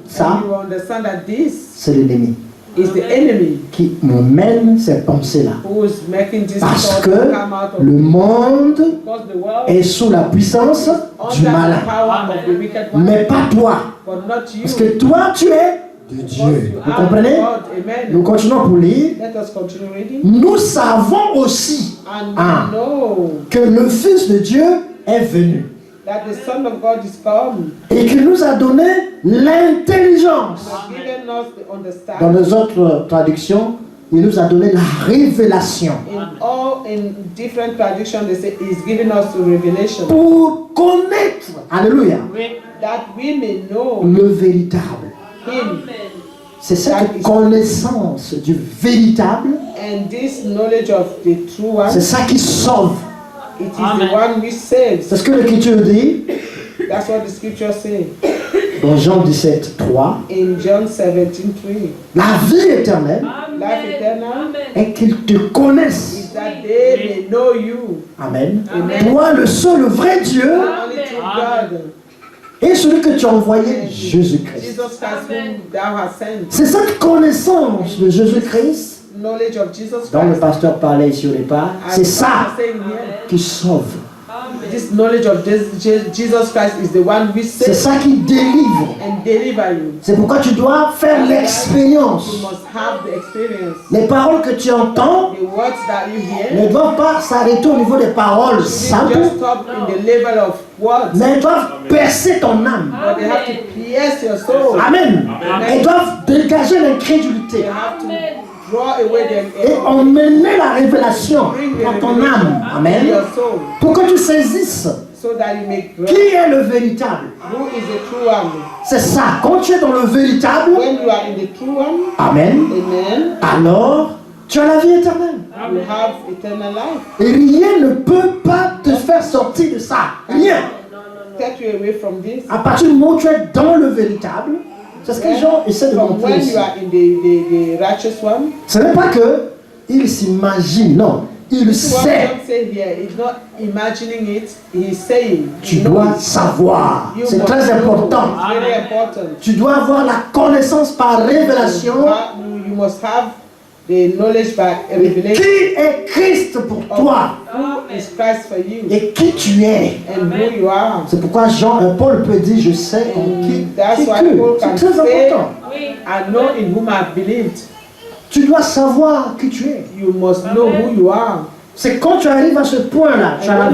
ça, And you will understand that this c'est l'ennemi is the enemy qui me mène ces pensées-là. who is making this Parce thought que come out of le monde because the world est sous la puissance du under the malin. power of the wicked one, Mais pas toi. but not you. Parce que toi, tu es de Because Dieu. you Vous are comprenez? God. Amen. Nous continuons pour lire. Let us continue reading. Nous savons aussi And Ah. we know que le Fils de Dieu est venu that the Son of God is come, et qu'il nous a donné l'intelligence. has given us the Dans understanding. les autres traductions, il nous a donné la révélation In different traditions, they say He's given us the revelation pour connaître, alléluia, that we may know le véritable. Him. C'est cette connaissance du véritable, And this knowledge of the true one, c'est ça qui sauve. it is the one which saves. C'est ce que l'Écriture dit That's what the scripture says dans Jean 17, 3. in John 17:3. La vie éternelle Life eternal est qu'ils te connaissent. is that they may know you, Amen. Amen. Toi, le seul, le vrai Dieu, only true God, et celui que tu as envoyé, Jésus-Christ. Jesus Christ, whom thou hast sent. C'est cette connaissance de Jésus-Christ Knowledge of Jesus dont le Christ. pasteur parlait ici au départ. As C'est ça God is saying here, qui sauve. this knowledge of Jesus Christ is the one which C'est saves ça qui délivre. and deliver you. C'est pourquoi tu dois faire l'expérience. You must have the experience. Les paroles que tu entends The words that you hear ne doivent pas s'arrêter au niveau des paroles didn't simples, just stop in the level of words, mais elles doivent percer ton âme. but they have to pierce your soul. Amen. Elles doivent dégager l'incrédulité They have to draw away et emmener la révélation bring the dans ton revelation âme. in Amen. your soul, Pour que tu saisisses so that you may grow. qui est le véritable. Who is the true one? C'est ça. Quand tu es dans le véritable, When you are in the true one, Amen, amen, alors tu as la vie éternelle. you have eternal life. Et rien ne peut pas te faire sortir de ça. Rien. Take you away from this. À partir du moment où tu es dans le véritable, c'est ce que les gens essaient de From montrer when ici. you are in the righteous one, Ce n'est pas que il s'imagine, non. Il what sait. God say here, he's not imagining it, he's saying. Tu he dois knows. savoir. You C'est must très know. important. It's very important. Tu dois avoir la connaissance par révélation. You must have the knowledge by revelation Qui est Christ pour toi of who is Christ for you et qui tu es. and who you are. C'est pourquoi Paul peut dire, je sais en qui That's qui why que. Paul C'est can très say, important. I know in whom I have believed. Tu dois savoir qui tu es. You must know who you are. C'est quand tu arrives à ce point-là, tu as la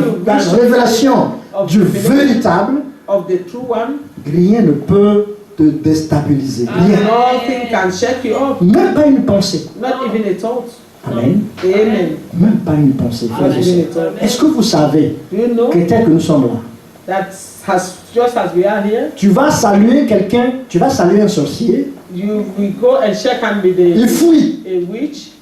révélation du véritable, Of the true one, rien ne peut te déstabiliser. Rien. nothing can shake you up. Même pas une pensée. Not even a thought. Amen. Amen. Même pas une pensée. frères Not et even a sœurs. thought. Est-ce que vous savez Do you know que tel que nous sommes là, that just as we are here, tu vas saluer quelqu'un, tu vas saluer un sorcier, you will go and shake hands with il a fuit. witch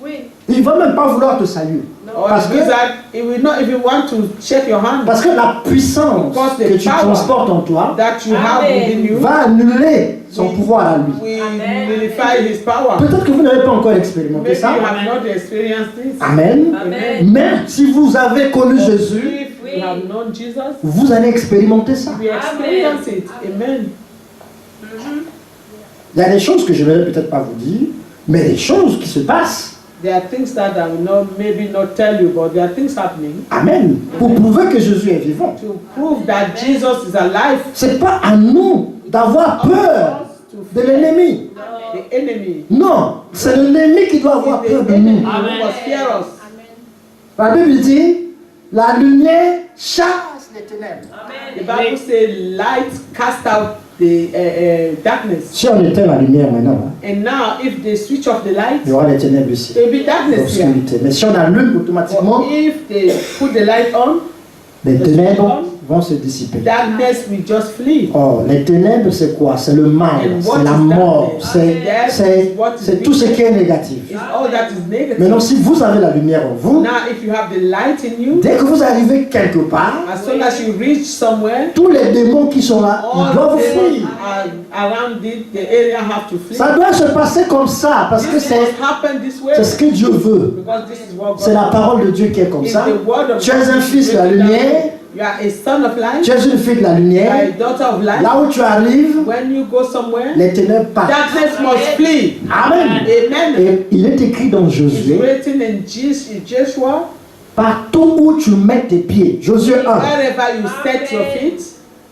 Il ne va même pas vouloir te saluer. or Parce a que, wizard. He will not even want to shake your hand. parce que la puissance Because the que tu power transportes en toi That you have within you va annuler son pouvoir à lui. will nullify his power. Peut-être que vous n'avez pas encore expérimenté Maybe you ça. have not experienced this. Amen. Amen. Mais si vous avez connu Jésus, If you have known Jesus, vous allez expérimenter ça. we experience it. Amen. Il y a des choses que je ne vais peut-être pas vous dire, mais des choses qui se passent. There are things that I will not maybe not tell you, but there are things happening Amen. Pour prouver que Jésus est vivant. to prove that Jesus is alive. C'est pas à nous d'avoir peur de l'ennemi. The enemy. Non, c'est l'ennemi qui doit avoir The peur de enemy nous. who must fear us. La Bible dit, la lumière chasse les ténèbres. The Bible says light cast out the darkness. Si on éteint la lumière maintenant, hein, And now if they switch off the light, il y aura les ténèbres ici, there will be darkness here. l'obscurité. Mais si on allume automatiquement, But if they put the light on, les ténèbres vont se dissiper. darkness will just flee. Oh, les ténèbres, c'est quoi? C'est le mal, And what c'est la is mort, darkness? c'est tout ce qui est négatif. It's all that is negative. Maintenant, si vous avez la lumière en vous, Now if you have the light in you, dès que vous arrivez quelque part, as soon as you reach somewhere, tous les démons qui sont là, ils all doivent the fuir. around it, the area have to flee. Ça doit se passer comme ça, parce que This c'est must happen this way ce que Dieu veut. because this is what God C'est la parole de Dieu qui est comme is ça. the word of Tu es un God. fils de la lumière, You are a son of light. tu es une fille de la You are a lumière. daughter of light. Là où tu arrives, When you go somewhere, les ténèbres partent. darkness must flee. Amen. Amen. Et il est écrit dans It's Josué, written in Joshua, partout où tu mets tes pieds, Josué 1, wherever you set your feet,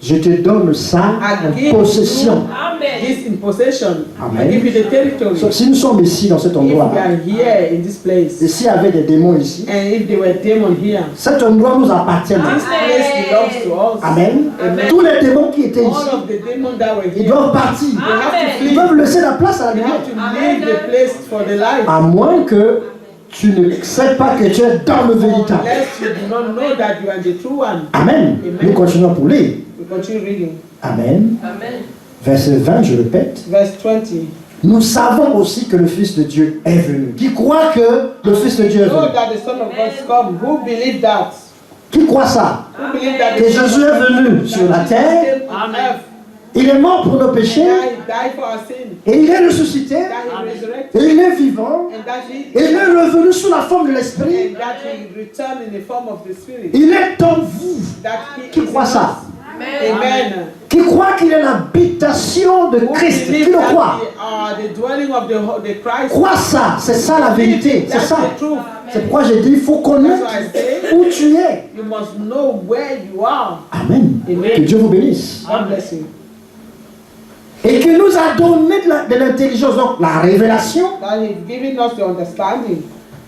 je te donne ça I en give possession. you this in possession. Amen. I give you the territory. So, si nous sommes ici dans cet If you endroit, are here in this place, et s'il y avait des démons ici, and if there were demons here, cet endroit nous appartient. this place belongs to us. Amen. Amen. Tous les démons qui étaient All ici, of the demons that were ils here, doivent partir. they have to Ils flee. doivent laisser la place à la They lumière. have to leave the place for the light. À moins que tu ne sais pas que tu es dans le véritable. Unless you do not know that you are the true one. Amen. Nous continuons pour lire. We continue reading. Amen. Verset 20, je répète. Verse 20. Nous savons aussi que le Fils de Dieu est venu. Qui croit que le Fils de Dieu est Know venu? that the Son of God is come. Who believe that? Qui croit ça? Who believe that Que the Son of Jésus est God venu sur la that terre, Jesus came on earth, il est mort pour nos péchés, that He died for our sin, et il est ressuscité, that He resurrected, et il est vivant, and that He et il est revenu sous la forme de l'Esprit. and that He returned in the form of the Spirit. Il est en vous. That He Qui is croit in ça? us. Amen. Qui croit qu'il est l'habitation de Who Christ? Qui believe le that croit? we are the dwelling of the Christ. Crois ça, c'est ça la vérité, c'est That's ça. the truth. C'est pourquoi j'ai dit, il faut connaître où tu es. You must know where you are. Amen. Amen. Que Dieu vous bénisse. God bless you. Et qu'il nous a donné de l'intelligence, donc la révélation, That He's giving us the understanding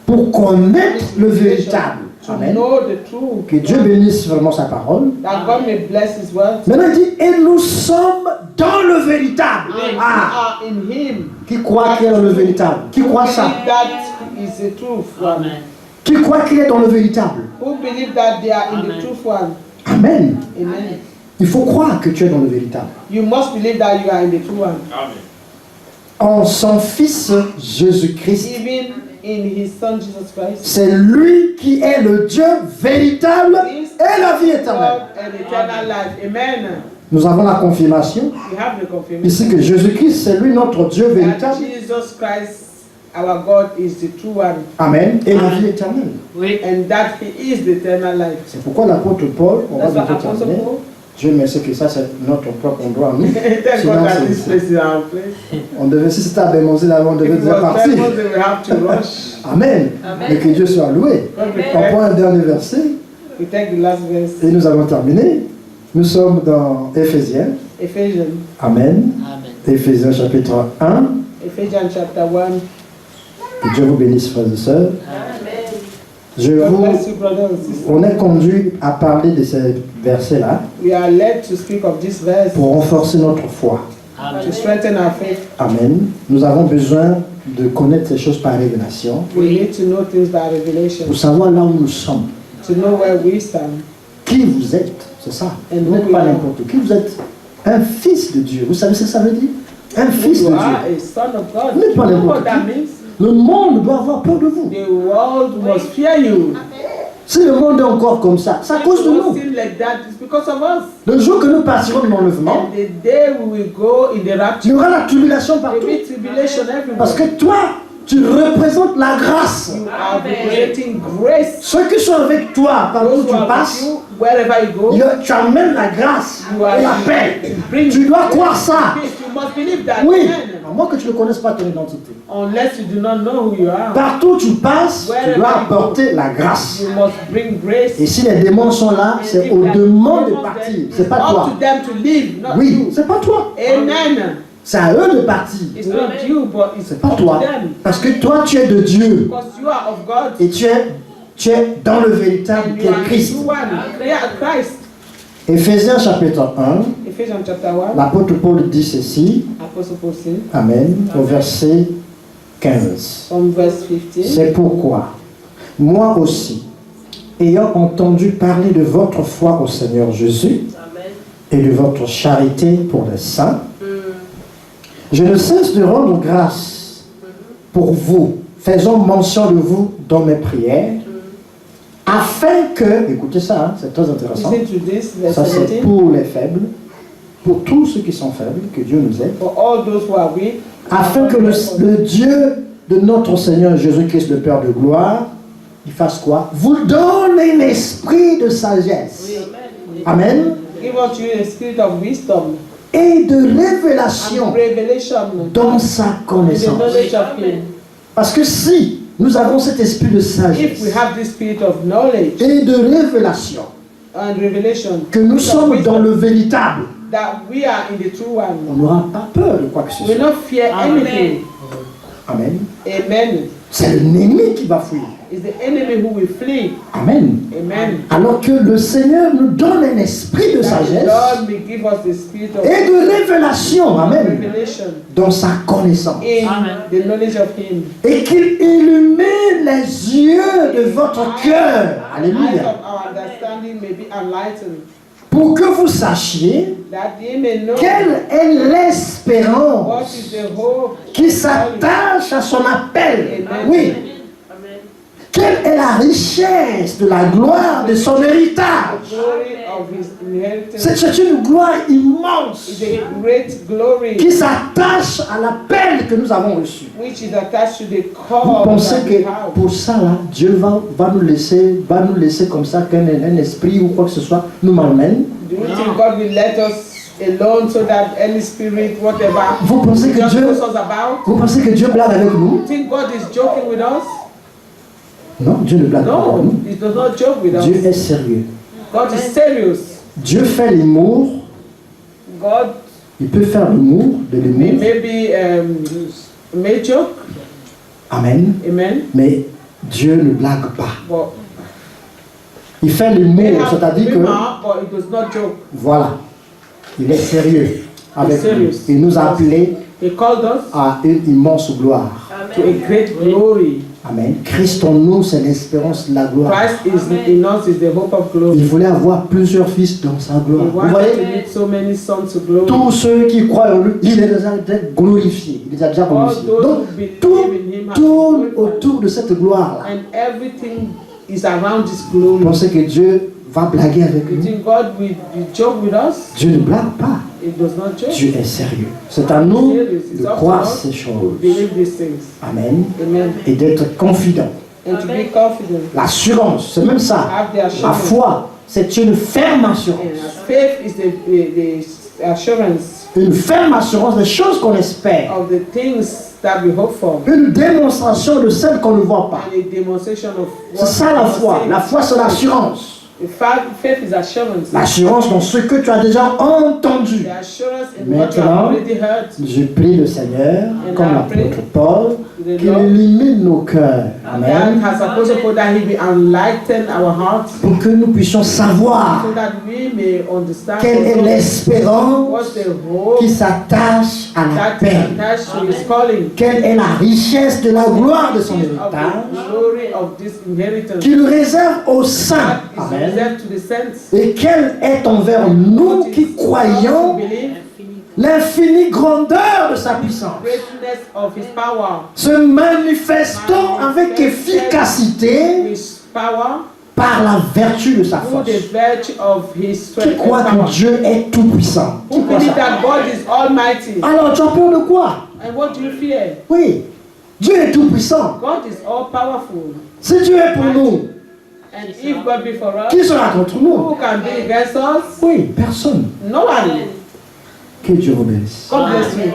pour connaître le véritable. to Amen. know the truth. Que Dieu bénisse vraiment sa parole. That God may bless His word. Maintenant il dit, et nous sommes dans le véritable. And we Ah, are in Him. qui croit qu'il est dans le véritable? Qui croit ça? Believe that is the truth one. Qui croit qu'il est dans le véritable? Who believe that they are in the truth one. Amen. Amen. Il faut croire que tu es dans le véritable. You must believe that you are in the true one. En son Fils Jésus-Christ, Even in His Son Jesus Christ. c'est lui qui est le Dieu véritable et la vie éternelle. God and eternal life. Amen. Nous avons la confirmation We have the confirmation ici que Jésus-Christ, c'est lui notre Dieu that véritable. Jesus Christ, our God, is the true one. Amen. Et la vie éternelle. Oui. And that He is the eternal life. C'est pourquoi l'apôtre Paul, on va That's what bientôt Apostle terminer. Paul. Dieu merci que ça c'est notre propre endroit. Nous. Thank Sinon, God that this c'est- place is our place. on devait, si c'était à Bémonzé, là, on devait If it déjà was partir. famous, then we have to rush. Amen. Mais que Dieu soit loué. God we On take, prend un dernier verset we take the last verse, et nous avons terminé. Nous sommes dans Éphésiens. Ephesians. Amen. Amen. Éphésiens chapitre 1. Ephesians chapter 1. Que Dieu vous bénisse, frères et sœurs. God bless you, brothers and sisters. On est conduit à parler de ces versets-là We are led to speak of this verse pour renforcer notre foi. to strengthen our faith. Amen. Nous avons besoin de connaître ces choses par révélation We need to know things by revelation, pour savoir là où nous sommes. to know where we stand. Qui vous êtes, c'est ça. Vous n'êtes pas n'importe qui. Vous êtes un fils de Dieu. Vous savez ce que ça veut dire? Un fils de You are Dieu. a son of God. Vous n'êtes You pas know n'importe what that qui. means? Le monde doit avoir peur de vous. The world must fear you. Si le monde est encore comme ça, c'est à cause de It nous. will seem like that. It's because of us. Le jour que nous partirons de l'enlèvement, And the day we will go in the il y rapture, aura la tribulation there will partout. be tribulation Parce everywhere. que toi, tu représentes la grâce. You are representing grace. Ceux qui sont avec toi, partout où Those who tu are with passes, you, wherever you go, tu amènes la grâce you are et la paix. bring Tu dois croire ça. peace. You must believe that. Oui, Amen. à moins que tu ne connaisses pas ton identité. Unless you do not know who you are, Partout où tu passes, tu dois apporter la grâce. you must bring grace. Et si les démons sont là, c'est aux démons de partir. C'est pas Up toi. to them to live, not Oui, you. c'est pas toi. Amen. C'est à eux de partir. It's not you, but it's C'est pas up toi. to them. Parce que toi, tu es de Dieu. Because you are of God. Et tu es dans le véritable And qui you est are the Christ. true one. They are Christ. Éphésiens chapitre 1, Ephesians chapter 1. l'apôtre Paul dit ceci. Apostle Paul said, Amen. Au verset 15. from verse 15. C'est pourquoi, moi aussi, ayant entendu parler de votre foi au Seigneur Jésus et de votre charité pour les saints, je ne cesse de rendre grâce pour vous, faisant mention de vous dans mes prières, afin que, écoutez ça, hein, c'est très intéressant, Listen to this, verse ça c'est 17. pour les faibles, pour tous ceux qui sont faibles, que Dieu nous aide, For all those who are weak, afin que le Dieu de notre Seigneur Jésus-Christ, le Père de gloire, il fasse quoi? Vous donne un esprit de sagesse. Amen. give unto you a spirit of wisdom Et de and révélation revelation dans sa in the connaissance. knowledge of Him. Parce que si nous avons cet esprit de If we sagesse have this spirit of knowledge et de révélation, and revelation, que nous spirit of sommes wisdom, dans le véritable, that we are in the true on one, n'aura pas peur de quoi que ce we will soit. not fear anything. Amen. Amen. C'est l'ennemi qui va fuir. It's the enemy who will flee. Amen. Amen. Alors que le Seigneur nous donne un esprit de That the sagesse Lord will give us the spirit of et de révélation. Amen. revelation Dans sa connaissance. in the knowledge of Him. Et qu'il illumine les yeux de votre cœur. Eyes Alléluia. of our understanding may be enlightened, Pour que vous sachiez that ye may know quelle est what l'espérance is the hope qui s'attache à son appel. Oui. Quelle est la richesse de la gloire de son héritage. glory of His inheritance. C'est une gloire immense Is a great glory qui s'attache à l'appel que nous avons reçu. which is attached to the Vous call pensez that we que have. pour ça, là, Dieu va nous laisser comme ça, qu'un esprit ou quoi que ce soit nous malmène? Do you think God will let us alone so that any spirit, whatever, Vous pensez que just Dieu, knows us about? vous pensez que Dieu blague avec nous? You think God is joking with us? Non, Dieu ne blague pas avec No, nous. He does not joke with Dieu us. est sérieux. God is serious. Dieu fait l'humour. God Il peut faire l'humour, de l'humour. maybe may joke, Amen. amen, Mais Dieu ne blague pas. but Il fait may l'humour, have c'est-à-dire que, humor, but He does not joke. voilà, il est sérieux avec nous. serious. Il nous a appelés He called us à une immense gloire. to a great glory. Amen. Christ en nous, c'est l'espérance de la gloire. Christ is in us is the hope of glory. Il voulait avoir plusieurs fils dans sa gloire. He Vous wanted voyez, to lead so many sons to glory. tous ceux qui croient en lui, il est déjà glorifié. Il est déjà All glorifié. those Donc, who believe tout in Him have tourne been glorified. autour de cette gloire-là. And everything is around this Vous glory. pensez que Dieu va blaguer avec You nous? think God will joke with us? Dieu ne blague pas. It does not joke. Dieu est sérieux. C'est à nous de croire ces choses. Believe these things. Amen. Amen. Et d'être confident. And to be confident. L'assurance, c'est même ça. Have the La assurance. foi, c'est une ferme assurance. And faith is the assurance Une ferme assurance des choses qu'on espère. of the things that we hope for. Une démonstration de celles qu'on ne voit pas. And a demonstration of C'est what ça la we foi. say. La foi, c'est l'assurance. Faith is assurance. L'assurance dans ce que tu as déjà entendu. The assurance in what you have Maintenant, already heard. je prie le Seigneur, comme l'apôtre Paul, The qu'il Lord. illumine nos cœurs. Amen. And as Apostle Paul that He will enlighten our hearts Pour que nous puissions savoir so that we may understand quelle est l'espérance what's the hope qui s'attache à la that is paix. attached to His calling. Quelle est la richesse de la gloire de son Of héritage the glory of this inheritance qu'il réserve aux saints. that is Amen. reserved to the saints. Et quelle est envers nous qui croyons Believe l'infinie grandeur de sa puissance, greatness of His power. se manifestant avec efficacité His power par la vertu de sa through force. the virtue of His Qui strength croit and power. que Dieu est tout puissant? Who believe that God is almighty? Alors tu as peur de quoi? And what do you fear? Oui, Dieu est tout puissant. God is all powerful. Si Dieu est pour nous, And if God be for us, qui sera contre who nous? can be against us? Oui, personne. No one. Que Dieu vous bénisse. God bless you.